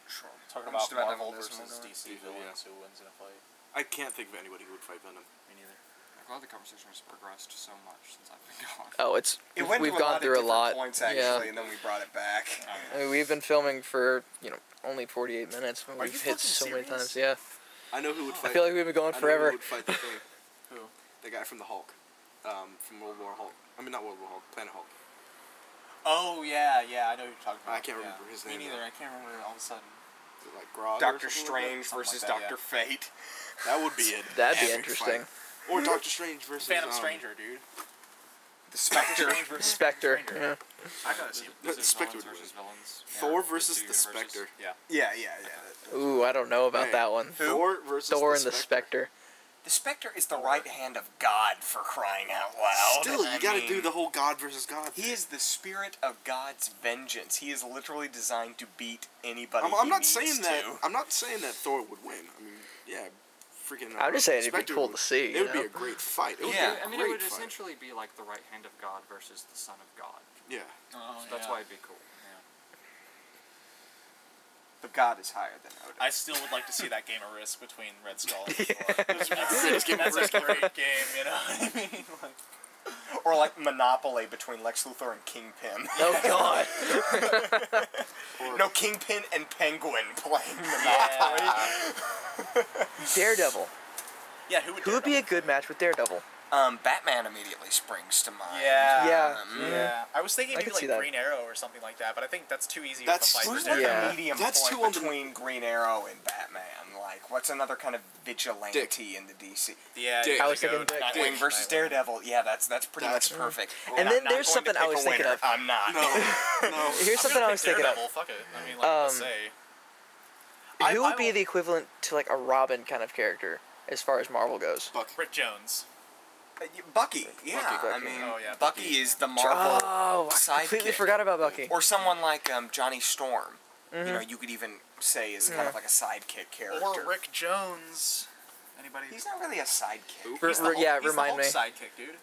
Talking I'm about just about done Marvel with this versus one, DC yeah. villains who wins in a fight. I can't think of anybody who would fight Venom. Me neither. I'm glad the conversation has progressed so much since I've been gone. Oh, it's It went we've to gone through a of lot. different points, actually, Yeah. and then we brought it back. I mean, we've been filming for only 48 minutes, but Are we've you hit fucking so many serious? times. Yeah. I know who would I fight. feel like we've been going I know forever. Who would fight the thing? Who? The guy from the Hulk. From World War Hulk. I mean, not World War Hulk. Planet Hulk. Oh yeah, I know who you're talking about. I can't remember his name, Me neither. though. I can't remember all of a sudden. Is it like Grodd or Doctor something like Strange Something like versus that, Doctor Fate. that? That would be it. That'd be Epic interesting. fight. Or Doctor Strange versus Phantom Stranger, dude. The Spectre. Strange versus Spectre. Stranger. Yeah. I gotta see him. This is Spectre villains would versus villains. Thor Yeah, versus two the universes. Spectre. Yeah. Yeah. Ooh, I don't know about Hey. that one. Thor versus Thor and the Spectre. Spectre. The Spectre is the right hand of God, for crying out loud. Still, you I gotta mean, do the whole God versus God thing. He is the spirit of God's vengeance. He is literally designed to beat anybody. I'm he not needs saying that. to. I'm not saying that Thor would win. I mean, yeah, freaking. I would just say it'd be Spectre cool would- to see, It you would be know? a great fight. It would Yeah. be a I mean, great it would fight. essentially be like the right hand of God versus the son of God. Yeah. Oh, So that's why it'd be cool. Yeah. But God is higher than Odin. I still would like to see that game of Risk between Red Skull and Yeah. Thor. Greatest game of That's Risk a ever. great game, you know what I mean? Like, Or like Monopoly between Lex Luthor and Kingpin. Oh God. Or- No, Kingpin and Penguin playing Monopoly. Daredevil. yeah, who would Who would be a good match with Daredevil? Batman immediately springs to mind. Yeah. Yeah. Yeah. I was thinking I maybe could like see that. Green Arrow or something like that, but I think that's too easy That's- of a fight Who's for like Daredevil. Yeah. the medium That's point too on the- between Green Arrow and Batman? Like, what's another kind of vigilante Dick. in the DC? Yeah, Dick. you I was gotta thinking go Dick. Nightwing Dick. versus Nightwing. Daredevil. Yeah, that's pretty That's- much perfect. And I'm then not there's going something to I pick was a thinking winner. of. I'm not. No. No. Here's I'm something gonna I pick was thinking of. Daredevil, fuck it. I mean, like, let's say. Who would be I the equivalent to like a Robin kind of character as far as Marvel goes? Buck. Rick Jones. Bucky. Yeah, Bucky. I mean, Oh, yeah, Bucky Bucky. is the Marvel Oh, I sidekick. completely forgot about Bucky. Or someone like Johnny Storm. Mhm. You know, you could even say is kind of like a sidekick character. Or Rick Jones. Anybody? He's not really a sidekick. Who? He's the Hulk- yeah, he's the remind Hulk me. sidekick, dude.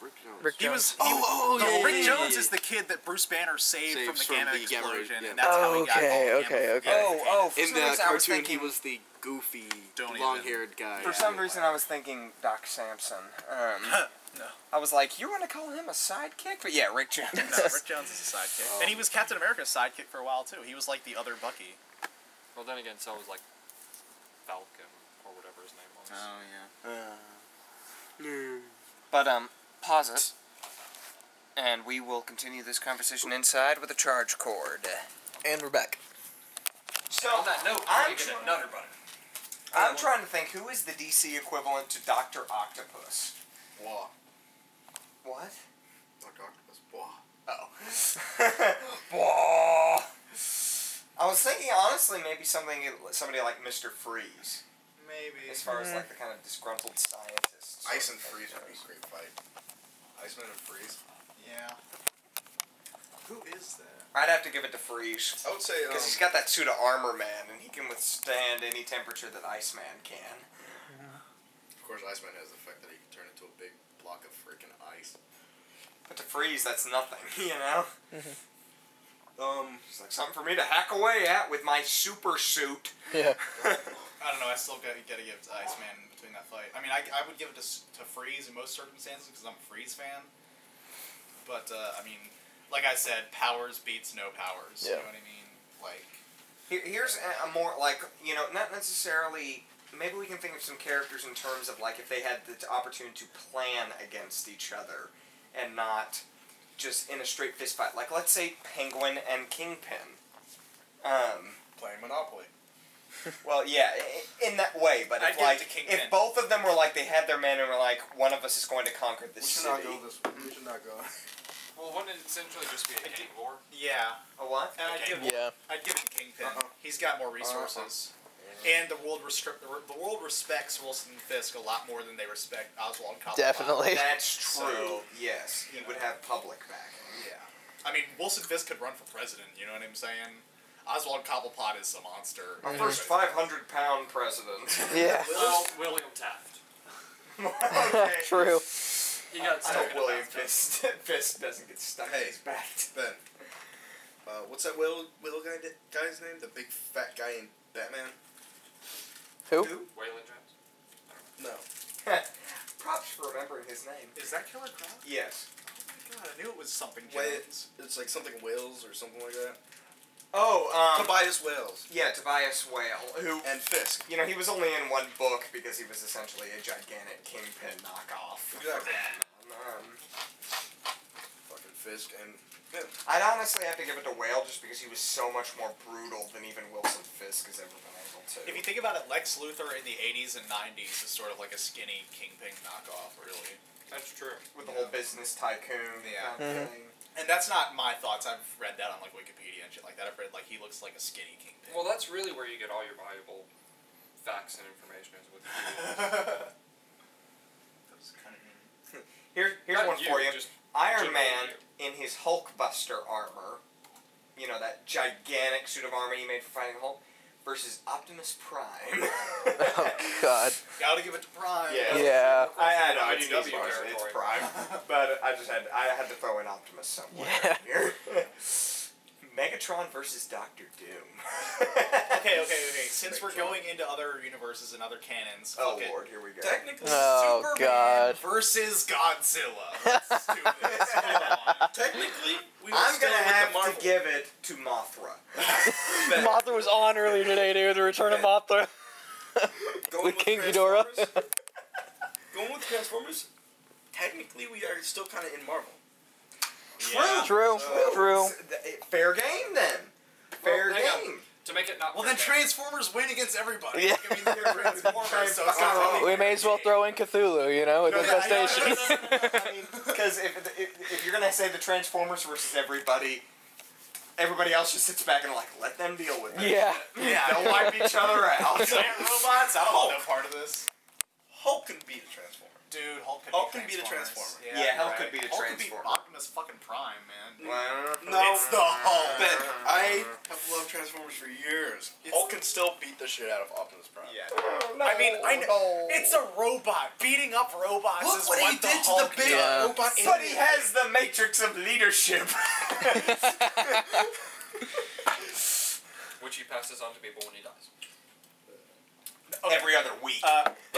Rick Jones. Rick He Jones. was. Rick yeah, Jones yeah. is the kid that Bruce Banner saved from the Saves from gamma the gamma ray- explosion, yeah. and that's how he got Okay, all the okay, gamma- okay. Oh, for In some the reason I was cartoon, thinking. he was the goofy, Don't even- long-haired guy. For some reason, I was thinking Doc Samson. No. I was like, you want to call him a sidekick? But yeah, Rick Jones. No, Rick Jones is a sidekick, and he was Captain America's sidekick for a while too. He was like the other Bucky. Well, then again, so was like Falcon or whatever his name was. yeah. But pause it, and we will continue this conversation inside with a charge cord. And we're back. So On that note, I'm, get another button. I'm trying to think who is the DC equivalent to Doctor Octopus. Wah. What? Dr. Octopus. Wah. Oh. Wah. I was thinking honestly maybe somebody like Mr. Freeze, Maybe. as far as like the kind of disgruntled scientist. Ice and Freeze would be a great fight. Iceman and Freeze. Yeah. Who is that? I'd have to give it to Freeze. I would say, Because he's got that suit of armor, man, and he can withstand any temperature that Iceman can. of course, Iceman has the fact that he can turn into a big block of freaking ice. But to Freeze, that's nothing, you know? It's like something for me to hack away at with my super suit. Yeah. I don't know. I still gotta give it to Iceman between that fight. I mean, I would give it to Freeze in most circumstances because I'm a Freeze fan. But I mean, like I said, powers beats no powers. You Yeah. know what I mean? Like. Here's a more, like, you know, not necessarily... Maybe we can think of some characters in terms of, like, if they had the opportunity to plan against each other and not just in a straight fist fight. Like, let's say Penguin and Kingpin. Playing Monopoly. Well, yeah, in that way, but I'd if, give it like, to Kingpin. if both of them were like, they had their men and were like, one of us is going to conquer this We should city. not go this way. We should not go. Well, wouldn't it essentially just be a gang war? Yeah. A what? And I'd give Yeah. it to Kingpin. Uh-uh. He's got more resources. And the world respects Wilson Fisk a lot more than they respect Oswald Cobblepot. Definitely. That's true, So, yes. He you would know. have public backing. Yeah. I mean, Wilson Fisk could run for president, you know what I'm saying? Oswald Cobblepot is a monster. Our first 500-pound president. Yeah. Well, William Taft. Okay. True. He got I stuck hope in a William bathtub. Fisk doesn't get stuck in Hey. his back. Ben. What's that guy's name? The big fat guy in Batman? Who? Waylon Jones. No. Props for remembering his name. Is that Killer Croc? Yes. Oh my god, I knew it was something Wait, Jones. it's like something Wales or something like that. Oh, Tobias Wales. yeah, Tobias Whale, who, And Fisk. you know, he was only in one book because he was essentially a gigantic Kingpin knockoff. Exactly. Um, Fucking Fisk, and yeah. I'd honestly have to give it to Whale just because he was so much more brutal than even Wilson Fisk has ever been able to. If you think about it, Lex Luthor in the 80s and 90s is sort of like a skinny Kingpin knockoff, really. That's true. With the whole business tycoon Yeah. kind of thing. And that's not my thoughts. I've read that on like Wikipedia and shit like that. I've read like he looks like a skinny Kingpin. Well, that's really where you get all your valuable facts and information is with. Here's Not one for you. just Iron generally Man in his Hulkbuster armor, you know, that gigantic suit of armor he made for fighting Hulk, versus Optimus Prime. Oh God. Gotta give it to Prime. Yeah. I know IDW it's territory. Prime, but I had to throw in Optimus somewhere here. Megatron versus Doctor Doom. Okay. Since we're going into other universes and other canons, Oh fuck it. Lord, here we go. Technically, Oh Superman God. versus Godzilla. Let's do this. Come on. technically, we were I'm still gonna with have the Marvel. to give it to Mothra. Mothra was on earlier today, dude. The Return of Mothra. Going With King Transformers- Ghidorah. Going with Transformers, technically we are still kind of in Marvel. True. True. Fair game then. Fair hang on. game. To make it not. Well, then fair, Transformers win against everybody. Yeah. I mean, they're Transformers, so it's not really We may as well throw in Cthulhu, you know, with infestation. Because if you're gonna say the Transformers versus everybody else just sits back and like let them deal with it. Yeah. Yeah. They'll wipe each other out. Giant robots? I don't want no part of this. Hulk can beat a Transformer. Dude, Hulk can beat a Transformers. Transformer. Yeah, you're Hulk could beat a Hulk could beat Transformer. Optimus fucking Prime, man. No, It's the Hulk. Ben, I have loved Transformers for years. Hulk can still beat the shit out of Optimus Prime. Yeah. No, I mean, I know no. it's a robot. Beating up robots Look is what he the did to Hulk the big Yeah. robot But he alien. has the matrix of leadership. which he passes on to people when he dies. Okay. Every other week.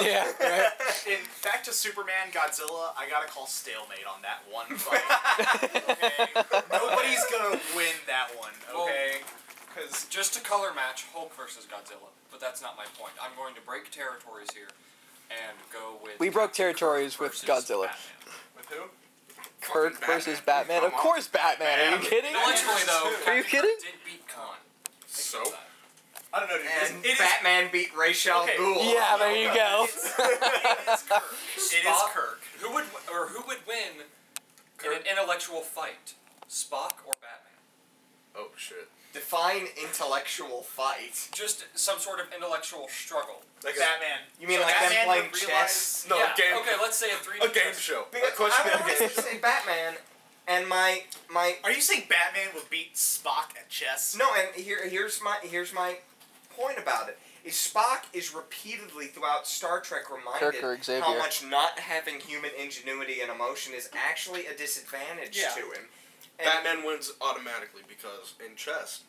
Yeah. Right. In back to Superman, Godzilla, I gotta call stalemate on that one fight. Okay, nobody's gonna win that one. Okay, because Just to color match Hulk versus Godzilla, but that's not my point. I'm going to break territories here and go with. We broke Captain territories Kirk with versus Godzilla. Batman. with who? Kirk Batman. versus Batman. Of course, Batman. Are you kidding? Intellectually, though, Are you Captain kidding? Kirk did beat Khan. So? I don't know, dude. And It is Batman beat Ra's al Okay. Ghul. Yeah, there you go. It is Kirk. It is Spock- Kirk. Who would win in an intellectual fight? Spock or Batman? Oh shit. Define intellectual fight. Just some sort of intellectual struggle. Like Batman. You mean So like them Batman playing would chess? No, yeah. a game. Okay, let's say a 3D A game chess. show. Because A question I and a want game. to say Batman, and my Are you saying Batman would beat Spock at chess? no, and here's my point about it. Is Spock is repeatedly throughout Star Trek reminded Kirk or Xavier. how much not having human ingenuity and emotion is actually a disadvantage Yeah. to him. And Batman wins automatically because in chess,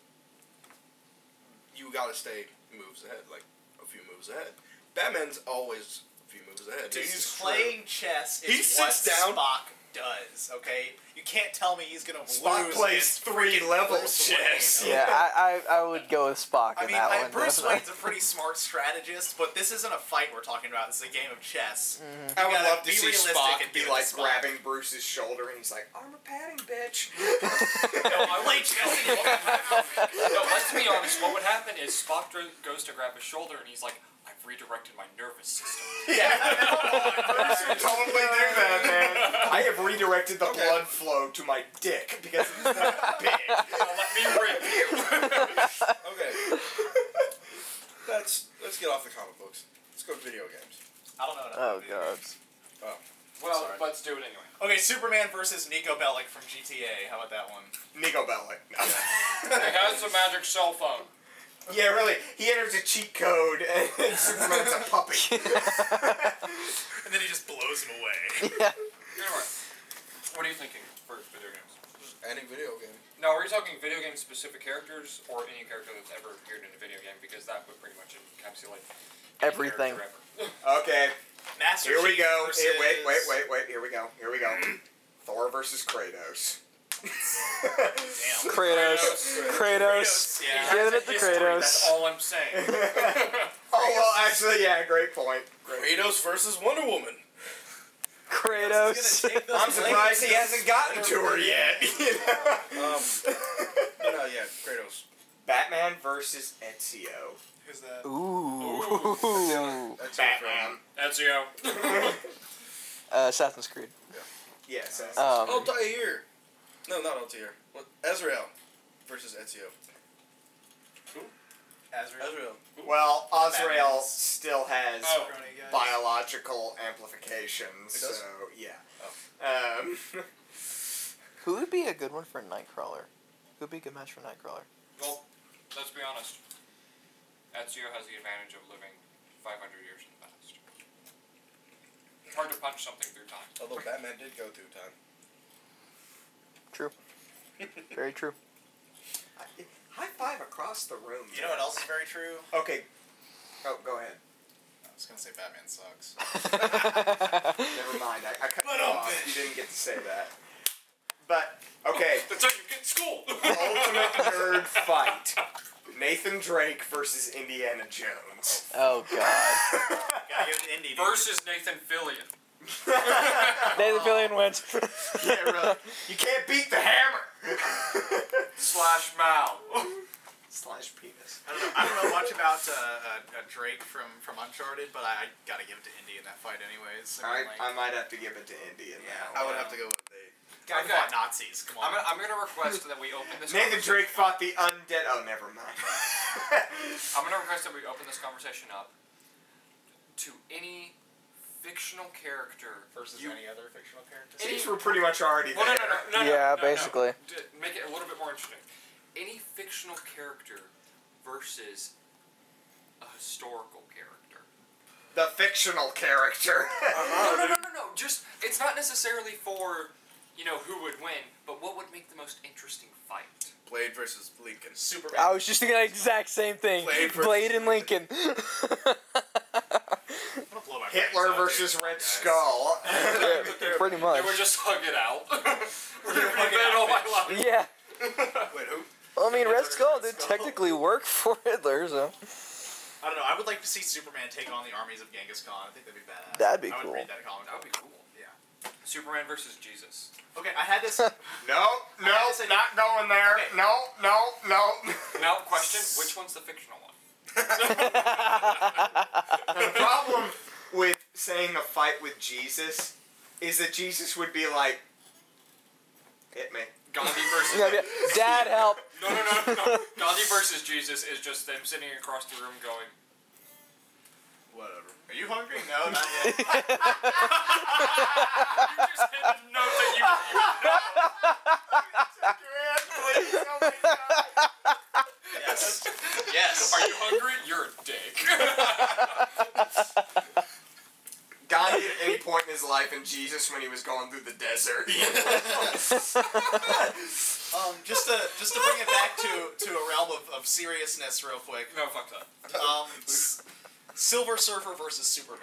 you gotta stay moves ahead, like a few moves ahead. Batman's always a few moves ahead. Dude, This is playing chess is He what sits down- Spock does, okay? You can't tell me he's gonna Spock lose plays against 3 freaking level Bruce chess. Wayne, Yeah, I would go with Spock I in mean, that one. Bruce definitely. Wayne's a pretty smart strategist, but this isn't a fight we're talking about. This is a game of chess. I would gotta love to be see realistic Spock and be give it like to Spock. grabbing Bruce's shoulder and he's like, armor padding, bitch. I Play would chess. No, let's be honest. What would happen is Spock goes to grab his shoulder and he's like, "I've redirected my nervous system." Bruce would totally do that, man. I have redirected the blood flow to my dick because it's not big. Let me rip you. Okay. Let's get off the comic books. Let's go to video games. I don't know. What Oh video God. games. Well, Sorry. let's do it anyway. Okay, Superman versus Nico Bellic from GTA. How about that one? Nico Bellic. He has a magic cell phone. Yeah, really. He enters a cheat code and Superman's a puppy. And then he just blows him away. Anyway, what are you thinking for video games? Any video game. Now, are you talking video game specific characters or any character that's ever appeared in a video game? Because that would pretty much encapsulate any Everything. character ever. Okay, Master here we Chief go. versus... Wait. Here we go. Thor versus Kratos. Damn. Kratos. Yeah. Giving it to History, Kratos. That's all I'm saying. Oh, well, actually, yeah, great point. Kratos versus Wonder Woman. Kratos Kratos. I'm surprised he hasn't gotten to her yet. Yeah, Kratos. Batman versus Ezio. Who's that? Ooh. Batman. Ezio. Assassin's Creed. Yes. Altair. No, not Altair. What? Ezreal versus Ezio. Ezreal. Well, Azrael Batman's- still has biological amplifications, It does? so yeah. Who would be a good one for Nightcrawler? Who would be a good match for Nightcrawler? Well, let's be honest. Ezio has the advantage of living 500 years in the past. It's hard to punch something through time. Although Batman did go through time. True. Very true. High five across the room. You know what else is very true? Okay. Oh, go ahead. I was gonna say Batman sucks. Never mind. I cut you off. You didn't get to say that. But, okay. That's how you get in school! Ultimate nerd fight. Nathan Drake versus Indiana Jones. Oh god. Gotta give it to Indy, dude. Versus Nathan Fillion. Nathan Fillion wins. Yeah, really. You can't beat the hammer. Slash Mal. Slash penis. I don't know much about Drake from Uncharted, but I gotta give it to Indy in that fight, anyways. I might have to give it to Indy in that one. I would have to go with Nate. Guy Okay. fought Nazis. Come on. I'm gonna request that we open this Nathan conversation Drake fought the undead. Oh, never mind. I'm gonna request that we open this conversation up to any fictional character versus you, any other fictional character. Since we're pretty much already well, there. no, Yeah, no, basically. Make it a little bit more interesting. Any fictional character versus a historical character. The fictional character. No. Just it's not necessarily for who would win, but what would make the most interesting fight. Blade versus Lincoln. Superman. I was just thinking the exact same thing. Blade and Lincoln. I'm gonna blow my Hitler brains out, versus dude. Red Guys. Skull. Pretty much. They would just hug it out. We're gonna reinvent all my life. Yeah. Wait, who? Well, I mean, Red Hitler Skull and did Skull. technically work for Hitler, so. I don't know. I would like to see Superman take on the armies of Genghis Khan. I think that'd be badass. That'd be I would cool. read that comic. That would be cool. Yeah. Superman versus Jesus. Okay, I had this. No, had to say- not going there. Okay. No. Now, question: which one's the fictional one? The problem with saying a fight with Jesus is that Jesus would be like, hit me. Gandhi versus Yeah, Dad, help. No. Gandhi versus Jesus is just them sitting across the room going. Whatever. Are you hungry? No, not yet. You just hit a note that you Yes. Yes. Are you hungry? You're a dick. Gandhi at any point in his life, and Jesus when he was going through the desert. Just to bring it back to a realm of seriousness, real quick. No, fuck that. Silver Surfer versus Superman.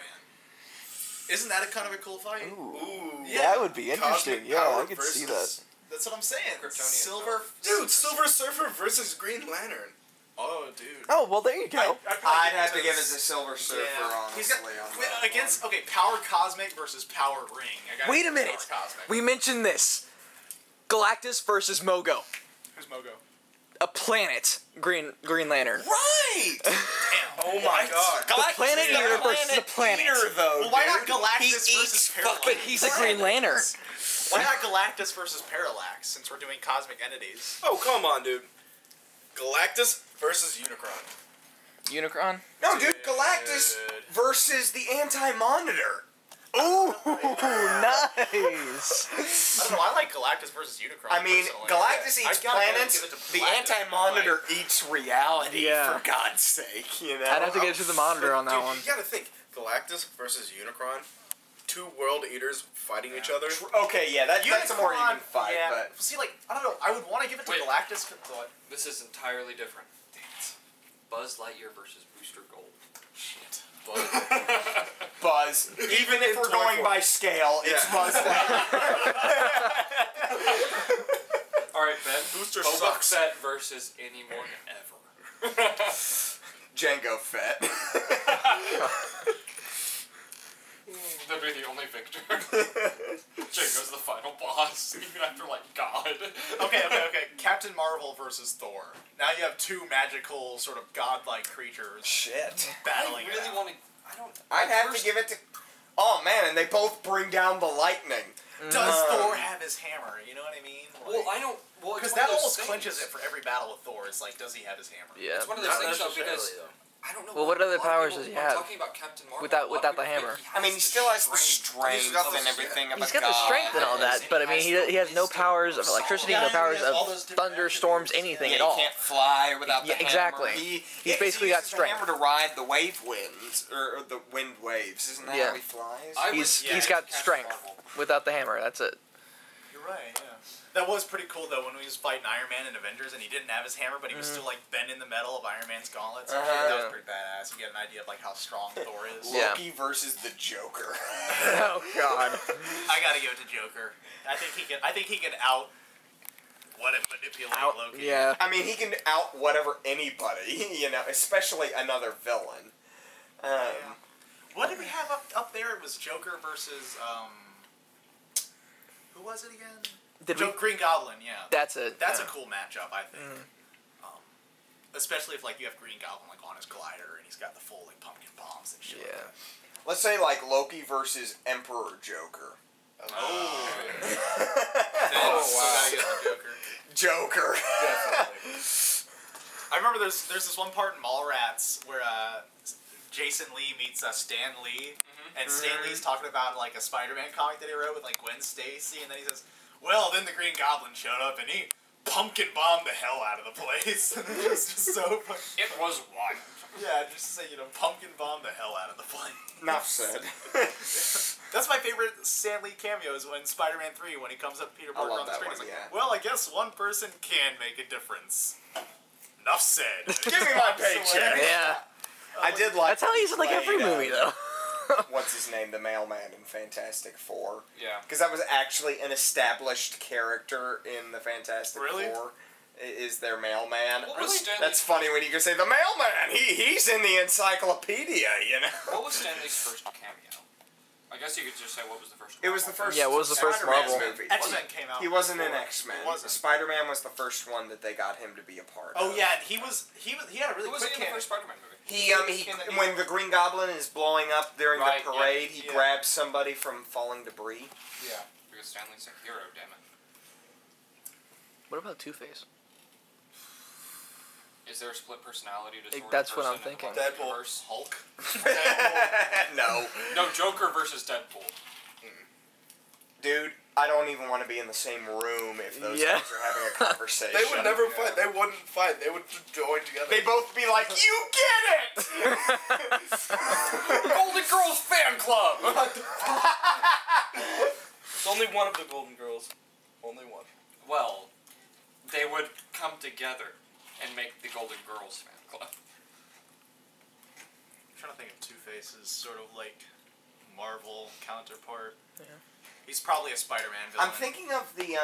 Isn't that a kind of a cool fight? Ooh, Yeah. that would be interesting. Cosmic Yeah, power I could see that. versus- That's what I'm saying. Kryptonian Silver. Dude, Silver Surfer versus Green Lantern. Oh, dude. Oh, well, there you go. I'd have to give it to Silver Surfer, Yeah. He's honestly. got, on wait, that against one. Power Cosmic versus Power Ring. Wait a minute. Power Cosmic. We mentioned this. Galactus versus Mogo. Who's Mogo? A planet. Green Lantern. Right! Damn. Oh my god. The planet eater versus the planet. though, Well, why not dude. Galactus He versus eats Parallax? But he's a Green Lantern. Why not Galactus versus Parallax? Since we're doing cosmic entities. Oh, come on, dude. Galactus versus Unicron. Unicron. No, dude, Galactus versus the Anti-Monitor. Ooh, nice. I don't know. I like Galactus versus Unicron. I mean, personally. Galactus I eats gotta planets. give it to The Galactus. Anti-Monitor eats reality, Yeah. for God's sake, you know? I'd have to get it to the monitor on that Dude, one. you gotta think. Galactus versus Unicron. Two world eaters fighting each other. Okay, yeah, that's a more Unicron, even fight, yeah. but... See, like, I don't know. I would want to give it to Wait. Galactus. This is entirely different. Buzz Lightyear versus Booster Gold. Shit. Buzz. Even if we're going by scale, it's Buzz Lightyear. Alright, Ben. Booster Boba sucks. Fett versus anyone ever. Jango Fett. That'd be the only victor. Jango's the final boss, even after, like, God. Okay. Captain Marvel versus Thor. Now you have two magical, sort of godlike creatures Shit. battling. I really it out. want to... I don't... I'd have to give it to... Oh, man, and they both bring down the lightning. Does Thor have his hammer? You know what I mean? Well, I don't... Well, Because that almost clinches it for every battle with Thor. It's like, does he have his hammer? Yeah. It's one of those things, though, because... I don't know. Well, what other a lot of powers people- does he when have? Talking about Captain Marvel, Without a lot of the people hammer. think I mean, he still has the strength He's got and the- everything of He's a got the god. strength and all that, but I mean, he has no powers of electricity, no powers of thunderstorms, anything Yeah, at all. he can't fly without the Yeah, exactly. hammer. He's basically got uses the strength. hammer to ride the wave winds, or the wind waves. Isn't that Yeah. how he flies? I would He's say got Captain strength. Marvel. Without the hammer, that's it. You're right, yeah. That was pretty cool, though, when he was fighting Iron Man in Avengers, and he didn't have his hammer, but he was still, like, bending the metal of Iron Man's gauntlets. And shit. That was Yeah. pretty badass. You get an idea of, like, how strong Thor is. Yeah. Loki versus the Joker. Oh God. I gotta give it to Joker. I think he can manipulate Loki. Yeah. I mean, he can out whatever anybody, you know, especially another villain. What did we have up there? It was Joker versus who was it again? Green Goblin. Yeah. That's it. That's yeah. a cool matchup, I think. Especially if like you have Green Goblin like on his glider and he's got the full like pumpkin bombs and shit. Yeah. Like that. Let's say like Loki versus Emperor Joker. Oh wow. So gotta get the Joker. Joker. Definitely. I remember there's this one part in Mallrats where Jason Lee meets Stan Lee, and Stan Lee's talking about like a Spider-Man comic that he wrote with like Gwen Stacy, and then he says, "Well, then the Green Goblin showed up and he pumpkin bombed the hell out of the place." And it was just so funny. It was wild. Yeah, just to say, pumpkin bomb the hell out of the place. Enough said. That's my favorite Stan Lee cameo is when Spider-Man 3, when he comes up to Peter Parker love on the that screen, one, he's like, yeah. "Well, I guess one person can make a difference." Enough said. Give me my paycheck. Yeah. I did like. That's how he's in like every played, movie though. What's his name? The mailman in Fantastic Four. Yeah. Because that was actually an established character in the Fantastic Really? Four. Is their mailman. What was Stanley's That's funny when you can say the mailman. He's in the encyclopedia, you know. What was Stanley's first cameo? I guess you could just say what was the first. It was the first. Yeah, what was the first Spider-Man Marvel? movie? X-Men came out. He wasn't in before. X-Men. He wasn't. Spider-Man was the first one that they got him to be a part of. Oh yeah, he had a really Who was quick he in the cameo. first Spider-Man movie? He In the- when the Green Goblin is blowing up during Right, the parade, yeah, he yeah. grabs somebody from falling debris. Yeah. Because Stanley's a hero, damn it. What about Two-Face? Is there a split personality disorder? That's what I'm person in the thinking. Marvel Deadpool. universe? Hulk. No, No, Joker versus Deadpool. dude, I don't even want to be in the same room if those Yeah. guys are having a conversation. They would never fight. They wouldn't fight. They would just join together. They'd both be like, "You get it!" Golden Girls fan club. It's only one of the Golden Girls. Only one. Well, they would come together and make the Golden Girls fan club. I'm trying to think of Two-Face's sort of like Marvel counterpart. Yeah. He's probably a Spider-Man villain. I'm thinking of the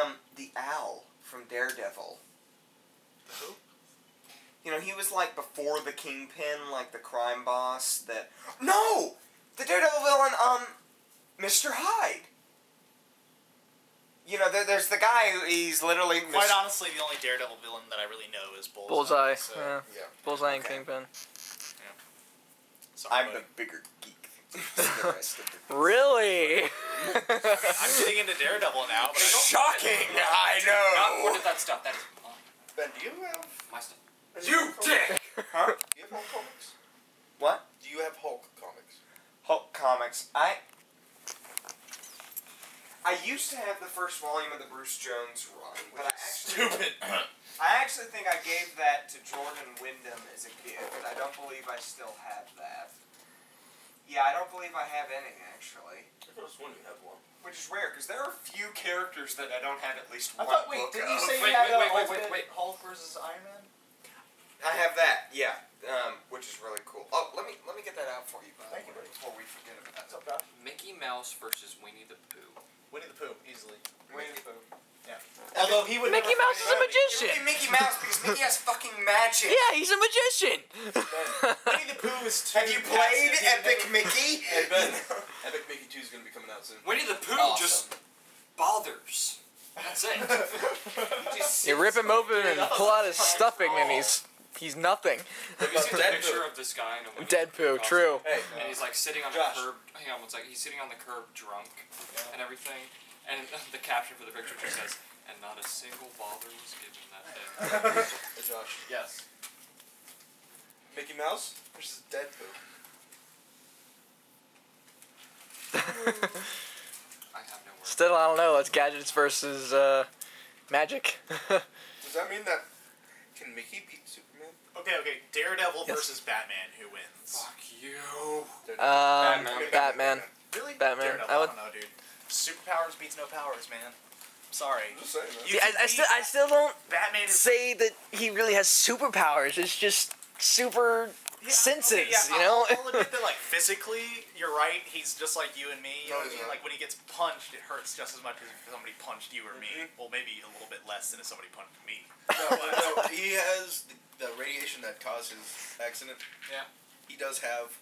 Owl from Daredevil. The who? You know, he was like before the Kingpin, like the crime boss. No, the Daredevil villain, Mr. Hyde. You know, there's the guy who he's literally. Quite honestly, the only Daredevil villain that I really know is Bullseye. Bullseye. So, Yeah. Yeah. Bullseye and Okay. Kingpin. sorry, I'm buddy. the bigger geek than the rest of the. Really? I'm getting into Daredevil now. But Shocking! I Not know. pointed that stuff. That is mine. Ben, do you have? My stuff. You dick. Huh? Do you have Hulk comics? What? Do you have Hulk comics? Hulk comics. I used to have the first volume of the Bruce Jones run, but I actually think I gave that to Jordan Wyndham as a gift. I don't believe I still have that. Yeah, I don't believe I have any, actually. I could have sworn you had one. Which is rare, because there are few characters that I don't have at least I one thought. book Wait, did of. you say Wait, you had wait, Hulk versus Iron Man? I have that, yeah, which is really cool. Oh, let me get that out for you, by Thank the you, way, buddy. before we forget about What's that. up, Josh? Mickey Mouse versus Winnie the Pooh. Winnie the Pooh, easily. Winnie the Pooh. Yeah. Although he would. Mickey never Mouse is fight a anybody. It magician. would be Mickey Mouse, because Mickey has fucking magic. Yeah, he's a magician. Winnie the Pooh is too. Have you played passive. He would Epic never- Mickey? Hey Ben, Epic Mickey 2 is going to be coming out soon. Winnie the Pooh Awesome. just bothers. That's it. You rip him open and pull out his stuffing, and he's nothing. Have you seen the picture of this guy in a Winnie the Dead Pooh poo, true. Hey, And he's like sitting on Josh. the curb. Hang on one second. He's sitting on the curb drunk and everything. And the caption for the picture just says, "And not a single bother was given that day." Hey, Josh. Yes. Mickey Mouse versus Deadpool. I have no words. Still, I don't know. It's gadgets versus magic. Does that mean that can Mickey beat Superman? Okay. Daredevil Yes. versus Batman. Who wins? Fuck you. Batman. Really? Batman. Daredevil, I I, would- don't know, dude. Superpowers beats no powers, man. Sorry. I'm just saying, man. You See, I still don't Batman is say that he really has superpowers. It's just super senses, you know? I'll admit that, like, physically, you're right. He's just like you and me. You know what I No, he's mean? not. Like, when he gets punched, it hurts just as much as if somebody punched you or me. Well, maybe a little bit less than if somebody punched me. No, he has the radiation that caused his accident. Yeah. He does have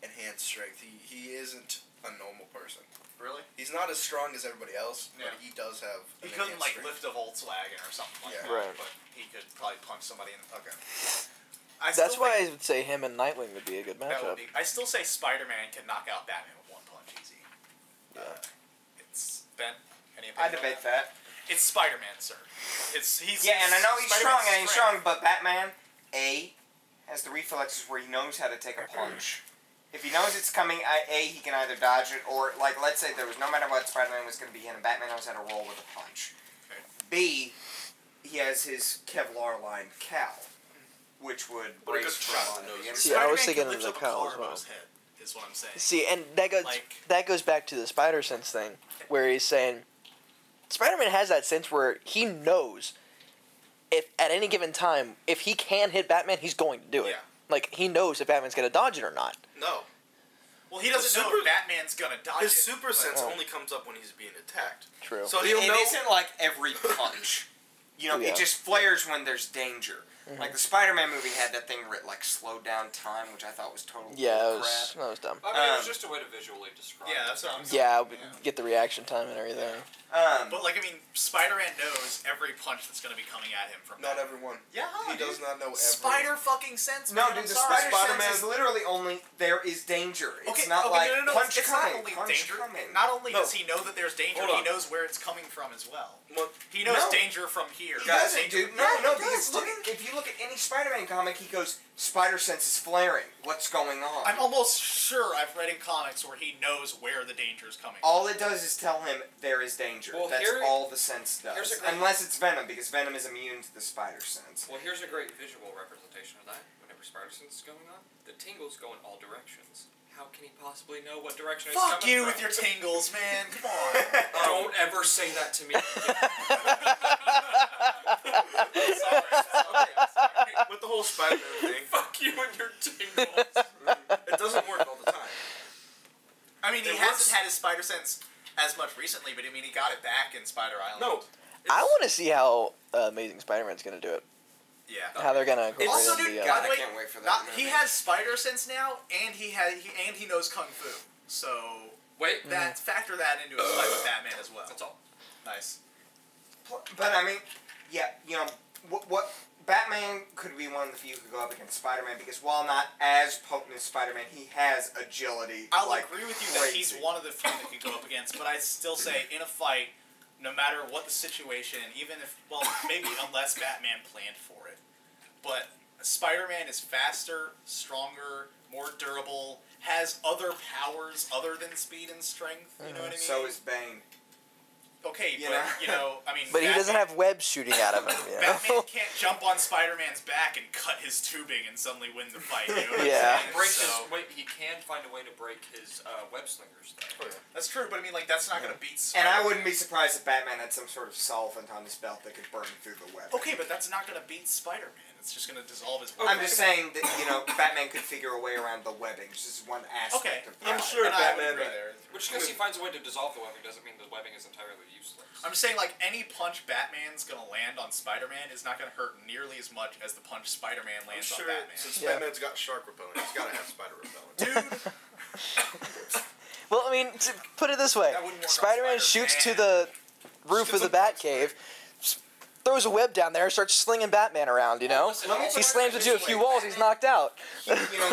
enhanced strength. He isn't a normal person. Really? He's not as strong as everybody else, Yeah. but he does have He an couldn't, like, enhanced lift a Volkswagen or something like Yeah. that. Right. But he could probably punch somebody in the... Okay. That's why I would say him and Nightwing would be a good That would matchup. be, I still say Spider-Man can knock out Batman with one punch easy. Yeah. It's Ben. Any I opinion on debate that. It's Spider-Man, sir. He's Yeah, and I know he's strong Spider-Man's and he's strong, but Batman, A, has the reflexes where he knows how to take a punch. If he knows it's coming, A, he can either dodge it, or, like, let's say there was no matter what Spider-Man was going to be in, and Batman knows how to roll with a punch. Okay. B, he has his Kevlar line cowl, which would But a brace good for shot a lot in the of nose. the See, I was Spider-Man thinking can of lift the up a cowl car as well. above his head, is what I'm saying. See, and that goes back to the Spider Sense thing, where he's saying Spider-Man has that sense where he knows if at any given time if he can hit Batman, he's going to do it. Yeah. Like he knows if Batman's gonna dodge it or not. No. Well, he doesn't know super- if Batman's gonna dodge His it. super sense Oh. only comes up when he's being attacked. True. So It he'll know. isn't like every punch. You know, Yeah. it just flares when there's danger. Mhm. Like the Spider-Man movie had that thing where it like slowed down time, which I thought was total Yeah, bull that was dumb. I mean, it was Um, just a way to visually describe. Yeah, it. that's what I'm saying. Yeah, get the reaction time and everything. But like, I mean, Spider-Man knows every punch that's gonna be coming at him from Not Batman. everyone. Yeah, He does not know every. Spider fucking sense. No, man, dude, I'm the sorry. Spider Spider-Man sense is literally only there is danger. It's Okay, not okay, like no, punch it's coming, not only punch danger. coming. Not only No. does he know that there's danger, Hold he on. knows where it's coming from as well. Well, He knows No. danger from here. He doesn't, Danger- dude. No, Yeah, no, he does, because look dude. at, if you look at any Spider-Man comic, he goes, Spider sense is flaring. What's going on? I'm almost sure I've read in comics where he knows where the danger is coming. All it does is tell him there is danger. Well, That's here- all the sense here's does. a great- Unless it's Venom, because Venom is immune to the spider sense. Well, here's a great visual representation of that. Whenever Spider-Sense is going on, the tingles go in all directions. How can he possibly know what direction it's Fuck coming you from? with your tingles, man. Come on. Don't ever say that to me. with the whole Spider-Man thing, Fuck you and your tingles. it doesn't work all the time. I mean, he It hasn't works. had his Spider Sense as much recently, but I mean, he got it back in Spider Island. No. I want to see how Amazing Spider-Man's gonna do it. Yeah. How they're gonna incorporate Also, in dude, the. by the I way, can't wait for that Not, movie. he has Spider Sense now, and he knows Kung Fu. So Wait, that factor that into his fight with Batman as well. that's all. Nice. But I mean, yeah, you know, what Batman could be one of the few who could go up against Spider-Man because while not as potent as Spider-Man, he has agility. I'll like agree with you that he's crazy. one of the few that could go up against, but I still say in a fight, no matter what the situation, even if, well, maybe unless Batman planned for it, but Spider-Man is faster, stronger, more durable, has other powers other than speed and strength. You know what I mean? So is Bane. okay, you but know? you know, I mean, But he doesn't Batman- have webs shooting out of him. You Batman know? can't jump on Spider-Man's back and cut his tubing and suddenly win the fight. You know what I'm Yeah. saying? Break So- his, wait, he can find a way to break his web slingers. Though. That's true, but I mean, like, that's not gonna beat And Spider-Man. I wouldn't be surprised if Batman had some sort of solvent on his belt that could burn through the web. Okay, but that's not gonna beat Spider-Man. It's just gonna dissolve his. I'm just saying that, you know, Batman could figure a way around the webbing. It's just one aspect Okay, of the I'm power. sure and I would Batman- agree there. Which, because he finds a way to dissolve the webbing, doesn't mean the webbing is entirely useless. I'm just saying, like, any punch Batman's gonna land on Spider-Man is not gonna hurt nearly as much as the punch Spider-Man I'm lands sure on Batman. since Yeah. Batman's got shark repellent, he's got to have spider repellent. Dude, Well, I mean, to put it this way, That wouldn't work on Spider-Man shoots to Spider-Man. the roof of the Batcave, throws a web down there, starts slinging Batman around, you know? Let me He put it slams this into a way. few walls, he's knocked out. You know,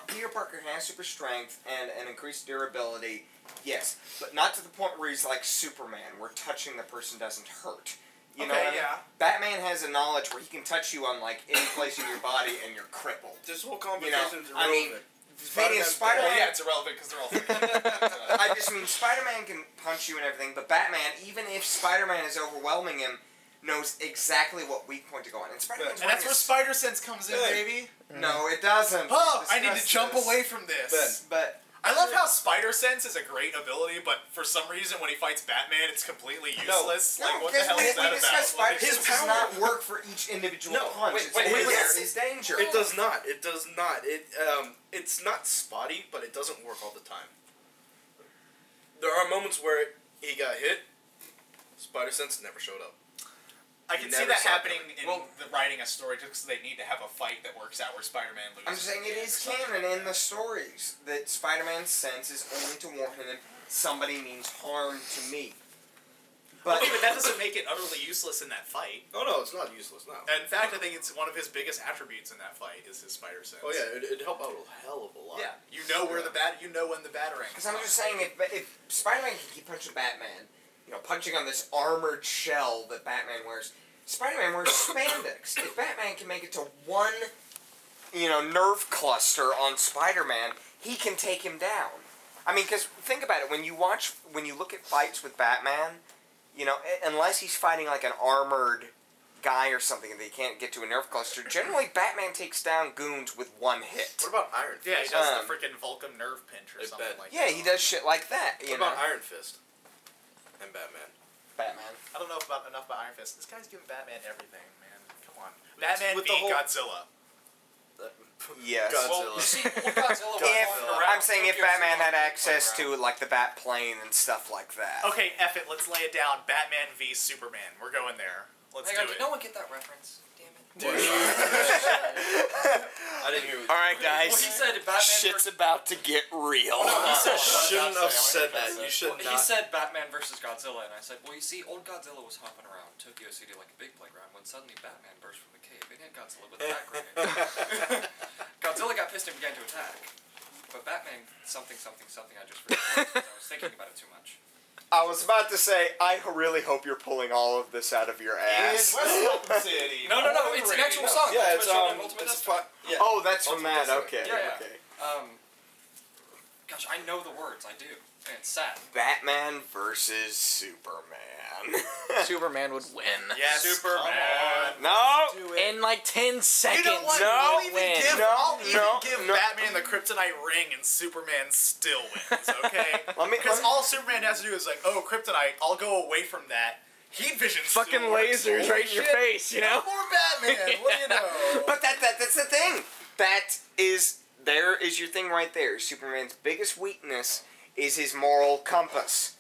Peter Parker has super strength and increased durability, yes, but not to the point where he's like Superman, where touching the person doesn't hurt. You know what I mean? Batman has a knowledge where he can touch you on like any place in your body and you're crippled. This whole You know, conversation's I mean, irrelevant. the thing is, Spider-Man. Yeah, it's irrelevant because they're all. I just mean Spider-Man can punch you and everything, but Batman, even if Spider-Man is overwhelming him, knows exactly what weak point to go on. And Spider-Man's And that's where Spider Sense comes in, baby. No, it doesn't. Oh, I need to Discuss jump this. away from this. But I love how Spider Sense is a great ability, but for some reason when he fights Batman, it's completely useless. no, Like, what the because hell we is that discussed about? Like, Spider Sense does not work for each individual punch. wait, It's wait, only wait, there yes. is danger. It does not. It does not. It's not spotty, but it doesn't work all the time. There are moments where he got hit. Spider Sense never showed up. I can You see never that saw happening that. in the writing a story just because they need to have a fight that works out where Spider-Man loses. I'm just saying it is canon in the stories that Spider-Man's sense is only to warn him somebody means harm to me. But Okay, but that doesn't make it utterly useless in that fight. Oh no, it's not useless now. In fact, I think it's one of his biggest attributes in that fight is his Spider Sense. Oh yeah, it'd help out a hell of a lot. Yeah, you know where you know when the Batarang. because I'm just saying if Spider-Man can keep punching Batman, you know, punching on this armored shell that Batman wears, Spider-Man wears spandex. If Batman can make it to one, you know, nerve cluster on Spider-Man, he can take him down. I mean, because think about it, when you look at fights with Batman, you know, unless he's fighting like an armored guy or something that he can't get to a nerve cluster, generally Batman takes down goons with one hit. What about Iron Fist? Yeah, he does the freaking Vulcan nerve pinch or I something bet. like Yeah, that. he does shit like that. You What know? about Iron Fist? And Batman. Batman. I don't know enough about Iron Fist. This guy's giving Batman everything, man. Come on. Batman with beat the whole- Godzilla. Yes. Godzilla. You see, what Godzilla was If going around I'm saying if Tokyo Batman City had on the access playground. to like the Bat plane and stuff like that. Okay, F it. Let's lay it down. Batman v Superman. We're going there. Let's Hang do on, it. did no one get that reference? Damn it. I didn't hear. All right, Well, he said Batman Shit's versus... about to get real. Shouldn't have said that. You should He not. said Batman versus Godzilla, and I said, well, you see, old Godzilla was hopping around Tokyo City like a big playground when suddenly Batman burst from the cave and hit Godzilla with a bat grenade. Godzilla got pissed and began to attack. But Batman, something, I just forgot. I was thinking about it too much. I was about to say, I really hope you're pulling all of this out of your ass. City. No, it's an actual song. Yeah, Ultimate it's Showdown, Ultimate it's Deathmatch. yeah. Oh, that's from Ultimate that. Deathmatch. Okay. Yeah. Okay. Gosh, I know the words. I do. And it's sad. Batman versus Superman. Superman would win. Yes, Superman. No. In like 10 seconds. You know what? No, I'll even win. give, No, I'll even no, give no. Batman the kryptonite ring and Superman still wins, okay? Let me- Because all Superman has to do is like, oh, kryptonite, I'll go away from that. Heat vision still Fucking works. lasers Holy right in your shit. face, you know? More Batman, what do you know? But that's the thing. There is your thing right there. Superman's biggest weakness is his moral compass.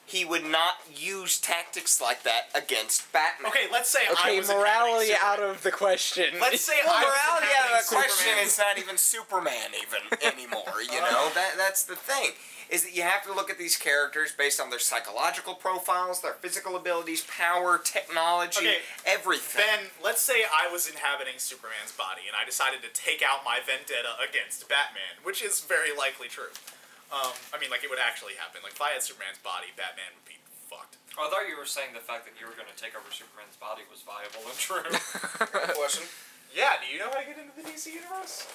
He would not use tactics like that against Batman. Okay, let's say I Okay, was morality inhabiting out Superman. of the question. Let's say Well, I was morality out of inhabiting the question Superman's- is not even Superman anymore. You know that's the thing. Is that you have to look at these characters based on their psychological profiles, their physical abilities, power, technology, Okay, everything. Ben, let's say I was inhabiting Superman's body and I decided to take out my vendetta against Batman, which is very likely true. I mean, like, it would actually happen. Like, if I had Superman's body, Batman would be fucked. Oh, I thought you were saying the fact that you were going to take over Superman's body was viable and true. Question. Yeah, do you know how to get into the DC universe?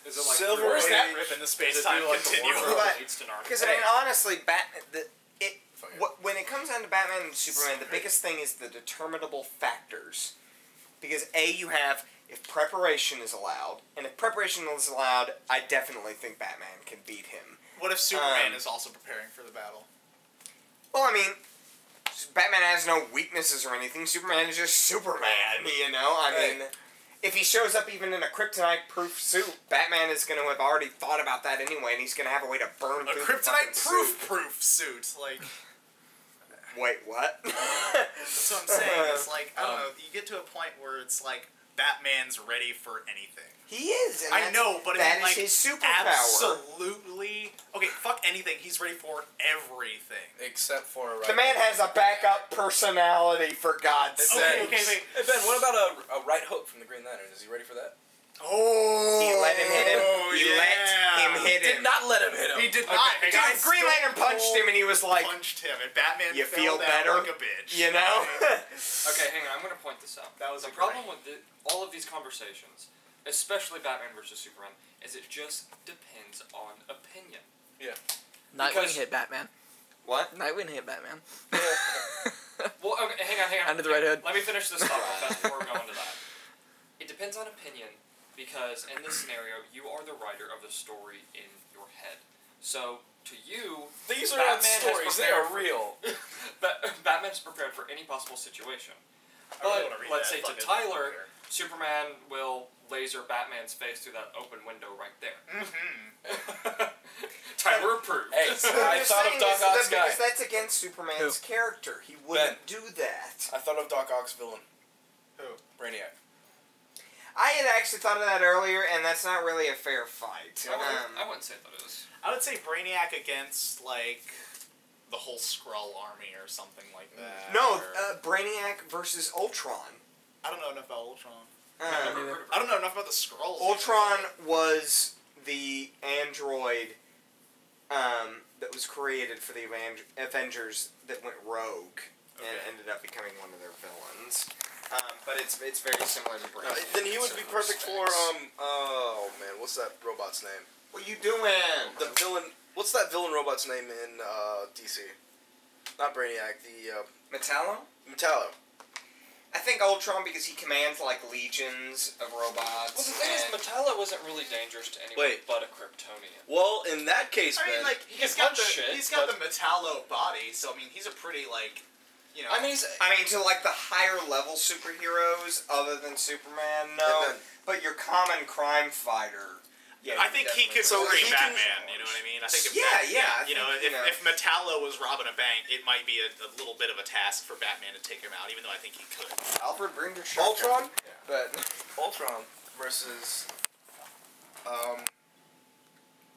Is it like Silver Where's Age- that rip in the space-time like the continuum? Warcraft? Because I mean, honestly, when it comes down to Batman and Superman, the biggest thing is the determinable factors. Because you have if preparation is allowed, and if preparation is allowed, I definitely think Batman can beat him. What if Superman is also preparing for the battle? Well, I mean, Batman has no weaknesses or anything. Superman is just Superman, you know? I mean, if he shows up even in a kryptonite-proof suit, Batman is going to have already thought about that anyway, and he's going to have a way to burn A through the fucking suit. kryptonite-proof suit, like... Wait, what? That's what I'm saying. It's like, I don't know, you get to a point where it's like, Batman's ready for anything. He is. And I know, but that I mean, is like, his superpower. absolutely. Okay, fuck anything. He's ready for everything. Except for The man has a backup personality, for God's sake. Okay, wait. Hey Ben, what about a right hook from the Green Lantern? Is he ready for that? Oh, He let him hit him. He let him hit him. Did not let him hit him. He did not. Dude, Guys Green still Lantern punched him, and he was like, punched him, and Batman "You fell feel down better?" like a bitch. You know? Okay, hang on. I'm going to point this out. That was the a problem with all of these conversations, especially Batman versus Superman, is it just depends on opinion. Nightwing Because- hit Batman. What? Nightwing hit Batman. Well, okay, hang on. Under the Red Hood. Let me finish this thought real fast before we go into that. It depends on opinion, because in this scenario, you are the writer of the story in your head. So, to you, These are not Batman has stories. They prepared are real. Batman's prepared for any possible situation. I really But wanna read let's that say to fucking Tyler, book Superman will laser Batman's face through that open window right there. Tyler approved. Hey, I thought of Doc Ock's guy. Because that's against Superman's character. He wouldn't do that. I thought of Doc Ock's villain. Who? Brainiac. I had actually thought of that earlier, and that's not really a fair fight. I wouldn't say that is. I would say Brainiac against, like, the whole Skrull army or something like that. No, or- Brainiac versus Ultron. I don't know enough about Ultron. Um, I don't know enough about the Skrulls. Ultron was the android that was created for the Avengers that went rogue and Okay. ended up becoming one of their villains. But it's very similar to Brainiac. Then he in would be certain perfect for respects. oh man, what's that robot's name? What you doing? The villain. What's that villain robot's name in DC? Not Brainiac. The Metallo? Metallo. I think Ultron because he commands like legions of robots. Well, the thing is, and- Metallo wasn't really dangerous to anyone Wait. but a Kryptonian. Well, in that case, I mean, Ben. like, He can punch shit, he's got but- the Metallo body, so, I mean, he's a pretty, like, you know... I mean, to like the higher level superheroes other than Superman, no. Yeah, Ben. But your common crime fighter. Yeah, I think he could So free he can- Batman, you know what I mean? I think if Yeah, Bat- yeah, I You know, think, if Metallo was robbing a bank, it might be a little bit of a task for Batman to take him out, even though I think he could. Alfred Bringer Ultron? But Ultron versus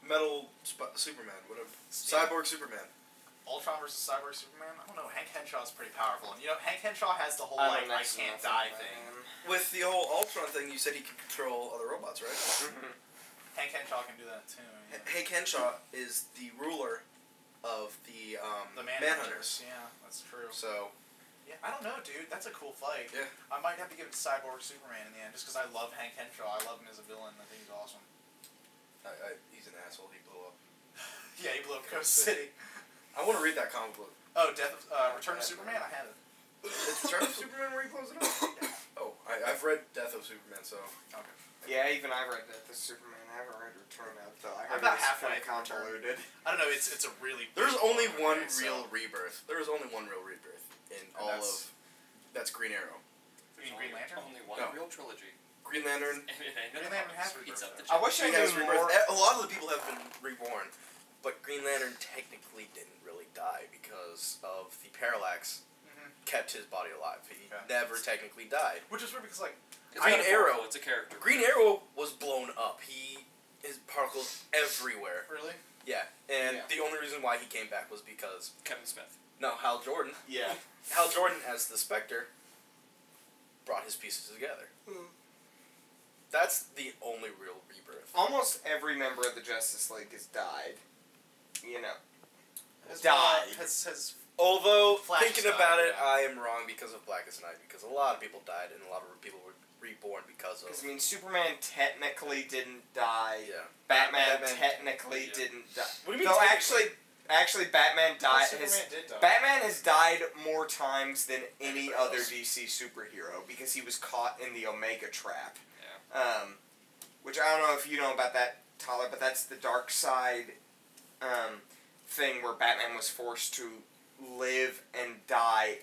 Metal Superman, whatever. Cyborg Superman. Ultron versus Cyborg Superman? I don't know, Hank Henshaw's pretty powerful. And, you know, Hank Henshaw has the whole, like, I can't die thing. With the whole Ultron thing, you said he could control other robots, right? Hank Henshaw can do that, too. Yeah. Hank Henshaw is the ruler of the The Manhunters. Yeah, that's true. So, Yeah, I don't know, dude. That's a cool fight. Yeah. I might have to give it to Cyborg Superman in the end, just because I love Hank Henshaw. I love him as a villain. I think he's awesome. he's an asshole. He blew up. Yeah, he blew up Coast City. I want to read that comic book. Oh, Return of Superman? I have it. It's Return of Superman where he blows it up? Oh, I've read Death of Superman, so... Okay. yeah, even I've read that the Superman. I haven't read Return of though. I heard about it was halfway kinda convoluted. I don't know, it's a really... There's big only book, one okay, so- real rebirth. There is only one real rebirth in all that's- of... That's Green Arrow. You mean Green Lantern? Only one No. real trilogy. Green Lantern... And it ain't Green gonna Lantern happen. has It's up to rebirth. I wish I Green has knew rebirth. more. A lot of the people have been reborn, but Green Lantern technically didn't really die because of the parallax kept his body alive. He Okay. never technically died. Which is weird because, like... It's Green metaphorical, Arrow. It's a character. Green Arrow was blown up. His particles everywhere. Really? Yeah, and Yeah. the only reason why he came back was because Kevin Smith. Hal Jordan. Yeah. Hal Jordan as the Spectre brought his pieces together. That's the only real rebirth. Almost every member of the Justice League has died. You know. Has Died. Has Although, Flash thinking died, about it, yeah. I am wrong because of Blackest Night, because a lot of people died and a lot of people were reborn because of... Because, I mean, Superman technically didn't die. Yeah. Batman, Batman- technically Yeah. didn't die. What do you mean Though technically? actually, Batman died. Superman did die. Batman has died more times than any other DC superhero because he was caught in the Omega Trap. Yeah. Which I don't know if you know about that, Tyler, but that's the dark side thing where Batman was forced to live and die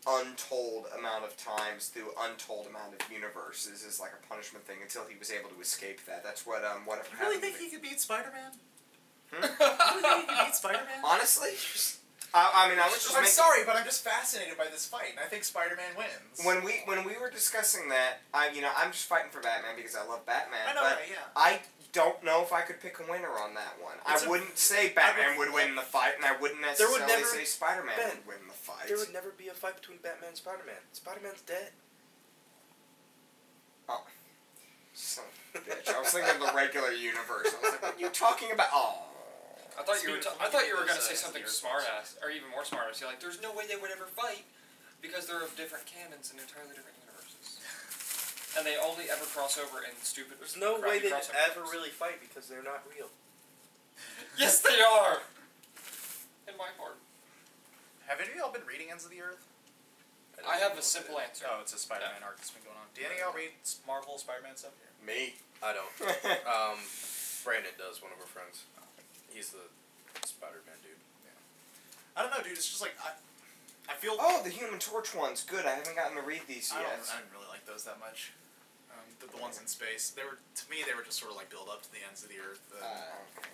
untold amount of times through untold amount of universes is like a punishment thing until he was able to escape that. That's what whatever You really happened. think he could beat Spider-Man? Hmm? You really think he could beat Spider-Man? Honestly, I mean, I was just I'm making... sorry, but I'm just fascinated by this fight, and I think Spider-Man wins. When we were discussing that, I'm just fighting for Batman because I love Batman. I know, but right, yeah. I don't know if I could pick a winner on that one. I wouldn't say Batman would win the fight, and I wouldn't necessarily say Spider-Man would win the fight. There would never be a fight between Batman and Spider-Man. Spider-Man's dead. Oh. Son of a bitch. I was thinking of the regular universe. I was like, what are you talking about? Oh. I thought you were going to say something smart-ass, or even more smart-ass. You're like, there's no way they would ever fight because they're of different canons and entirely different universes. And they only ever cross over in stupid... There's no way they would ever really fight because they're not real. Yes, they are! In my heart. Have any of y'all been reading Ends of the Earth? I have a simple answer. Oh, it's a Spider-Man arc that's been going on. Do any of y'all read Marvel Spider-Man stuff here? Me. I don't. Brandon does, one of our friends. He's the Spider-Man dude. Yeah. I don't know, dude. It's just like I feel. Oh, the Human Torch one's good. I haven't gotten to read these yet. I didn't really like those that much. The ones in space, they were just sort of like build up to the ends of the Earth. Okay.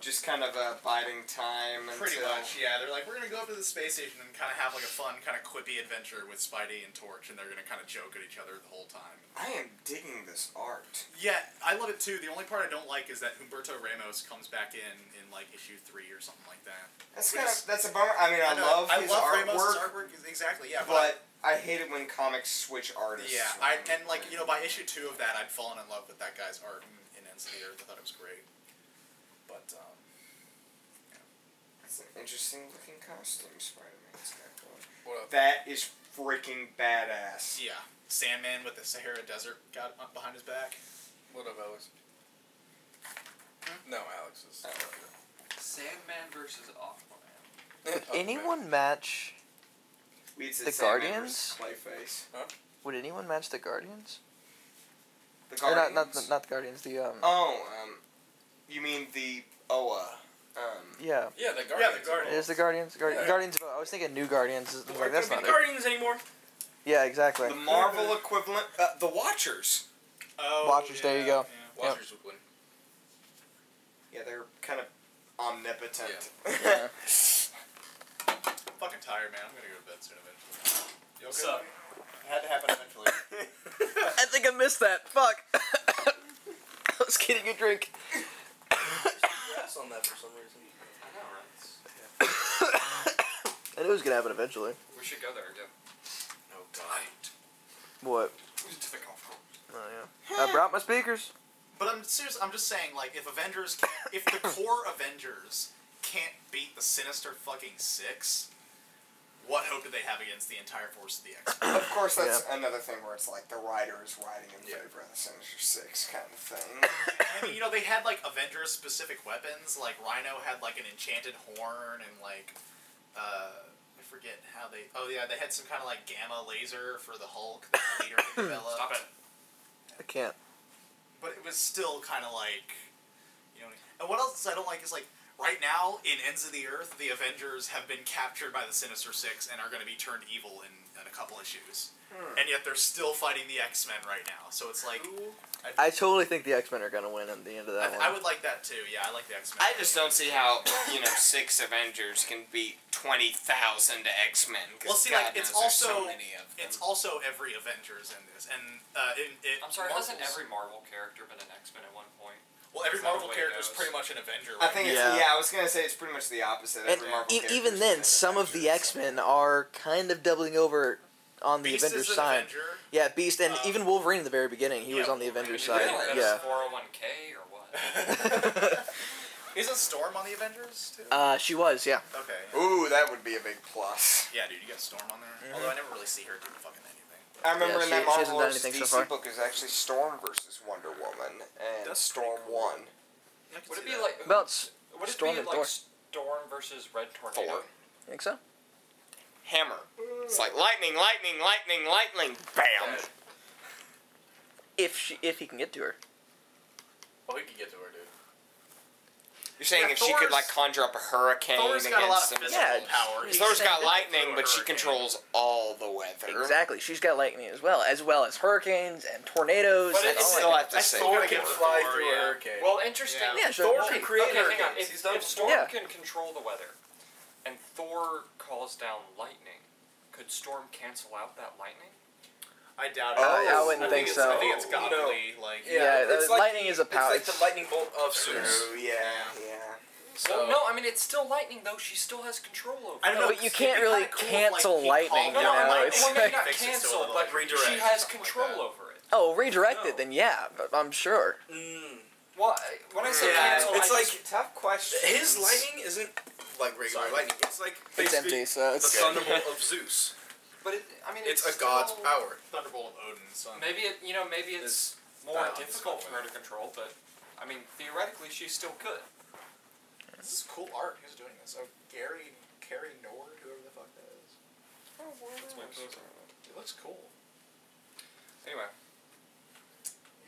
Just kind of biding time until... Pretty much, yeah. They're like, we're gonna go up to the space station and kind of have like a fun, kind of quippy adventure with Spidey and Torch, and they're gonna kind of joke at each other the whole time. I am digging this art. Yeah, I love it too. The only part I don't like is that Humberto Ramos comes back in like issue 3 or something like that. That's a bummer. I mean, I love his artwork. Ramos' artwork, exactly. Yeah, but I hate it when comics switch artists. Yeah, and like by issue 2 of that, I'd fallen in love with that guy's art in Ends of the Earth. I thought it was great. But it's an interesting looking costume Spider-Man's got going. What up? That is freaking badass. yeah, Sandman with the Sahara Desert got behind his back. What up, Alex? No, Alex is... Sandman versus Aquaman. Would anyone match the Guardians? Clayface. Huh? Would anyone match the Guardians? The Or Guardians? not the Guardians. The you mean the Oa? Yeah. Yeah, the Guardians. Yeah, the Guardians. It is the Guardians. Guardians. I was thinking New Guardians. Like, that's not it. Guardians anymore. Yeah, exactly. The Marvel equivalent, the Watchers. Oh, Watchers, there you go. Yeah. Watchers would win. Yeah, they're kind of omnipotent. Yeah. Fucking tired, man. I'm gonna go to bed soon eventually. You okay? What's up? It had to happen eventually. I think I missed that. Fuck. I was getting a drink. Pass on that for some reason. I know, right? I knew it was gonna happen eventually. We should go there again. Oh, God. What? To the golf course. Oh yeah. I brought my speakers. But I'm serious. I'm just saying, like, if the core Avengers can't beat the Sinister fucking Six, what hope do they have against the entire force of the X-Men? Of course, that's another thing where it's like the writer is writing in favor of the Sinister Six kind of thing. I mean, they had like Avengers-specific weapons. Like Rhino had like an enchanted horn, and like I forget how they. Oh yeah, they had some kind of like gamma laser for the Hulk that the leader had developed. Stop it. I can't. But it was still kind of like, And what else I don't like is like right now in Ends of the Earth, the Avengers have been captured by the Sinister Six and are going to be turned evil in a couple issues, and yet they're still fighting the X-Men right now. So it's like, I totally think the X-Men are gonna win at the end of that one. I would like that too. Yeah, I like the X-Men. I just don't see how 6 Avengers can beat 20,000 X-Men. Well, see, God like it's knows there's also so many of them. it's also every Avengers in this, and I'm sorry, hasn't Marvel's- every Marvel character been an X-Men at one point? Well, every Is that Marvel the way it character is goes? pretty much an Avenger. I Right think now. I was gonna say it's pretty much the opposite. And Every Marvel character's even been then, an some of the Avenger, so- X-Men are kind of doubling over on the Beast Avengers is an side. Avenger. Yeah, Beast, and even Wolverine in the very beginning, he was on the Avengers side. Really? Yeah. 401k or what? Isn't Storm on the Avengers too? She was, yeah. Okay. Ooh, that would be a big plus. Yeah, dude, you got Storm on there. Although I never really see her do fucking anything. I remember Yeah, in that she hasn't done Marvelous anything so DC far. book is actually Storm versus Wonder Woman, and That's Storm pretty cool. won. Would it be like Well, it's would it Storm be and like Thor. Storm versus Red Tornado? Thor. You think so? Hammer. It's like lightning, lightning, lightning, lightning, bam. If he can get to her. Oh, he could get to her, dude. You're saying Yeah, if she could Thor's- conjure up a hurricane Thor's got a lot against of him. physical Yeah, power. Thor's got He lightning, can but she throw a controls all the weather. Exactly. She's got lightning as well as hurricanes and tornadoes. But and it's all still that. have to say Thor Thor. can fly Thor, through yeah. a hurricane. Well, interesting. Yeah. Yeah, sure. Thor can create hang on. hurricanes. He's done If Storm Yeah. can control the weather, and Thor calls down lightning, could Storm cancel out that lightning? I doubt it. I wouldn't think it's, so. I think it's godly. Like, Yeah, it's like lightning is a power. It's like the lightning bolt of Zeus. Yeah. So Well, no, I mean, it's still lightning, though. She still has control over it. I don't know. But you can't really cancel lightning, No, you no, know? no, It's well, maybe like- not Fix it cancel, still, but redirect she or has something like control that. over it. Oh, redirect No. it, then yeah, but I'm sure. Well, when I say Yeah, cancel, it's I like- just, Tough question. his lightning isn't like regular Sorry. lightning. It's like It's basically empty, so the it's thunderbolt of Zeus. but it, I mean, It's a still, god's power. Thunderbolt of Odin's son. Maybe it, maybe it's more balance difficult for her somewhere. to control, but I mean, theoretically, she still could. This is cool art. Who's doing this? Oh, Carrie Nord, whoever the fuck that is. That's my close. It looks cool. Anyway,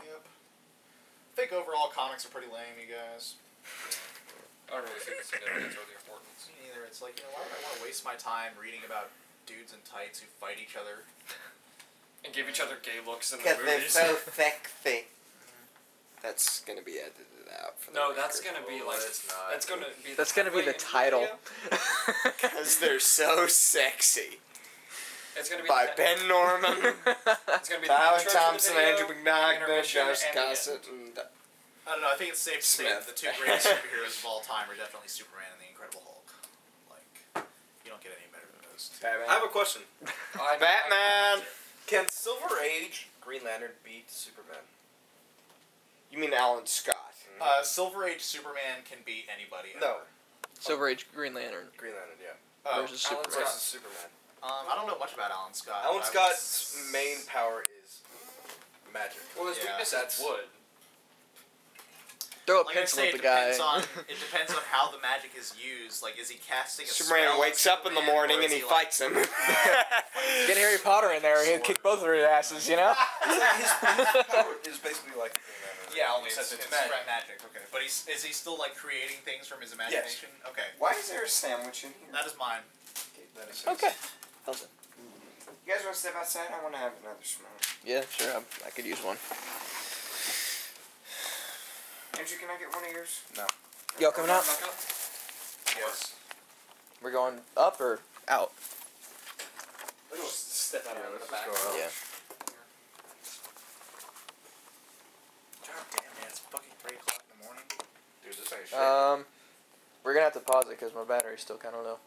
Yep. I think overall comics are pretty lame, you guys. I don't really see the significance or the importance. Me neither. It's like, why would I want to waste my time reading about dudes in tights who fight each other? And give each other gay looks in the Because they're movies. so sexy. That's gonna be edited out for the No, that's record. gonna be Oh, like it's not. that's gonna be. That's gonna be the title. Because they're so sexy. It's gonna be By the, Ben Norman, It's gonna be the Tyler intro to the Thompson, video, Andrew McNaghy, intermission, Josh and the end. Gossett, and I don't know. I think it's safe to say that Smith. the two greatest superheroes of all time are definitely Superman and the Incredible Hulk. Like, you don't get any better than those two. Batman. I have a question. Batman. Can Silver Age Green Lantern beat Superman? You mean Alan Scott? Silver Age Superman can beat anybody. No. Ever. Silver Age Green Lantern Green Lantern, yeah. Oh, versus Alan Superman. Versus Superman. I don't know much about Alan Scott. Alan but I Scott's would main power is magic. Well, his Yeah, weakness that's- is wood. Throw a Like I pencil say, at it the guy. depends on how the magic is used. Like, is he casting a Superman spell wakes on up in the Superman, morning or and is he like- fights him. Get Harry Potter in there, he'll kick both of their asses, you know? His power is basically like Green Lantern. Yeah, only Except it's it's magic. magic. Okay, but is he still like creating things from his imagination? Okay, Why is there a sandwich in here? that is mine. That is Okay. You guys want to step outside? I want to have another smoke. Yeah, sure, I could use one. Andrew, can I get one of yours? No. Y'all coming out? Back up? Yes. We're going up or out? Let's just step out Yeah, of let's the just back. go out. Yeah. God damn, man, it's fucking 3 o'clock in the morning. Dude, this ain't shit. We're gonna have to pause it because my battery's still kind of low.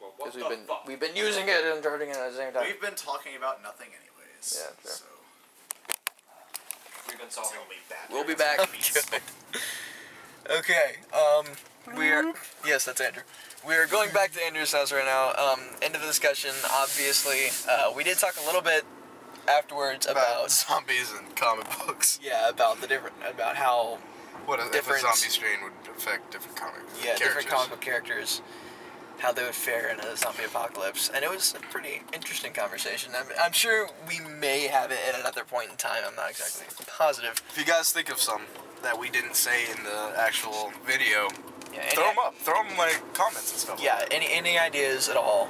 Well, what Because the fuck? we've been using it and charging it at the same time. We've been talking about nothing anyways. Yeah, sure. So, We've been solving. We'll be back. Okay. We are. Yes, that's Andrew. We are going back to Andrew's house right now. End of the discussion. Obviously, we did talk a little bit afterwards about zombies and comic books. about how What if a Different- zombie strain would affect different comic different comic book characters, how they would fare in a zombie apocalypse, and it was a pretty interesting conversation. I'm sure we may have it at another point in time. I'm not exactly positive. If you guys think of some that we didn't say in the actual video, Yeah, throw them up. Throw them like comments and stuff. Yeah, any ideas at all?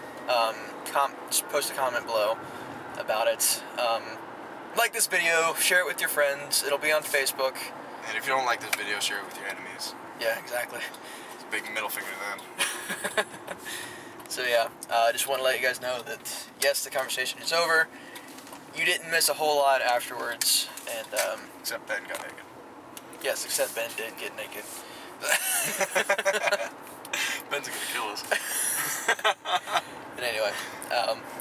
Just post a comment below about it. Like this video, share it with your friends. It'll be on Facebook. And if you don't like this video, share it with your enemies. Yeah, exactly. It's a big middle finger to them. So yeah, just want to let you guys know that yes, the conversation is over. You didn't miss a whole lot afterwards, and Except Ben got naked. yes, except Ben did get naked. Ben's gonna kill us. But anyway,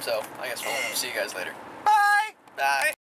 so I guess we'll see you guys later.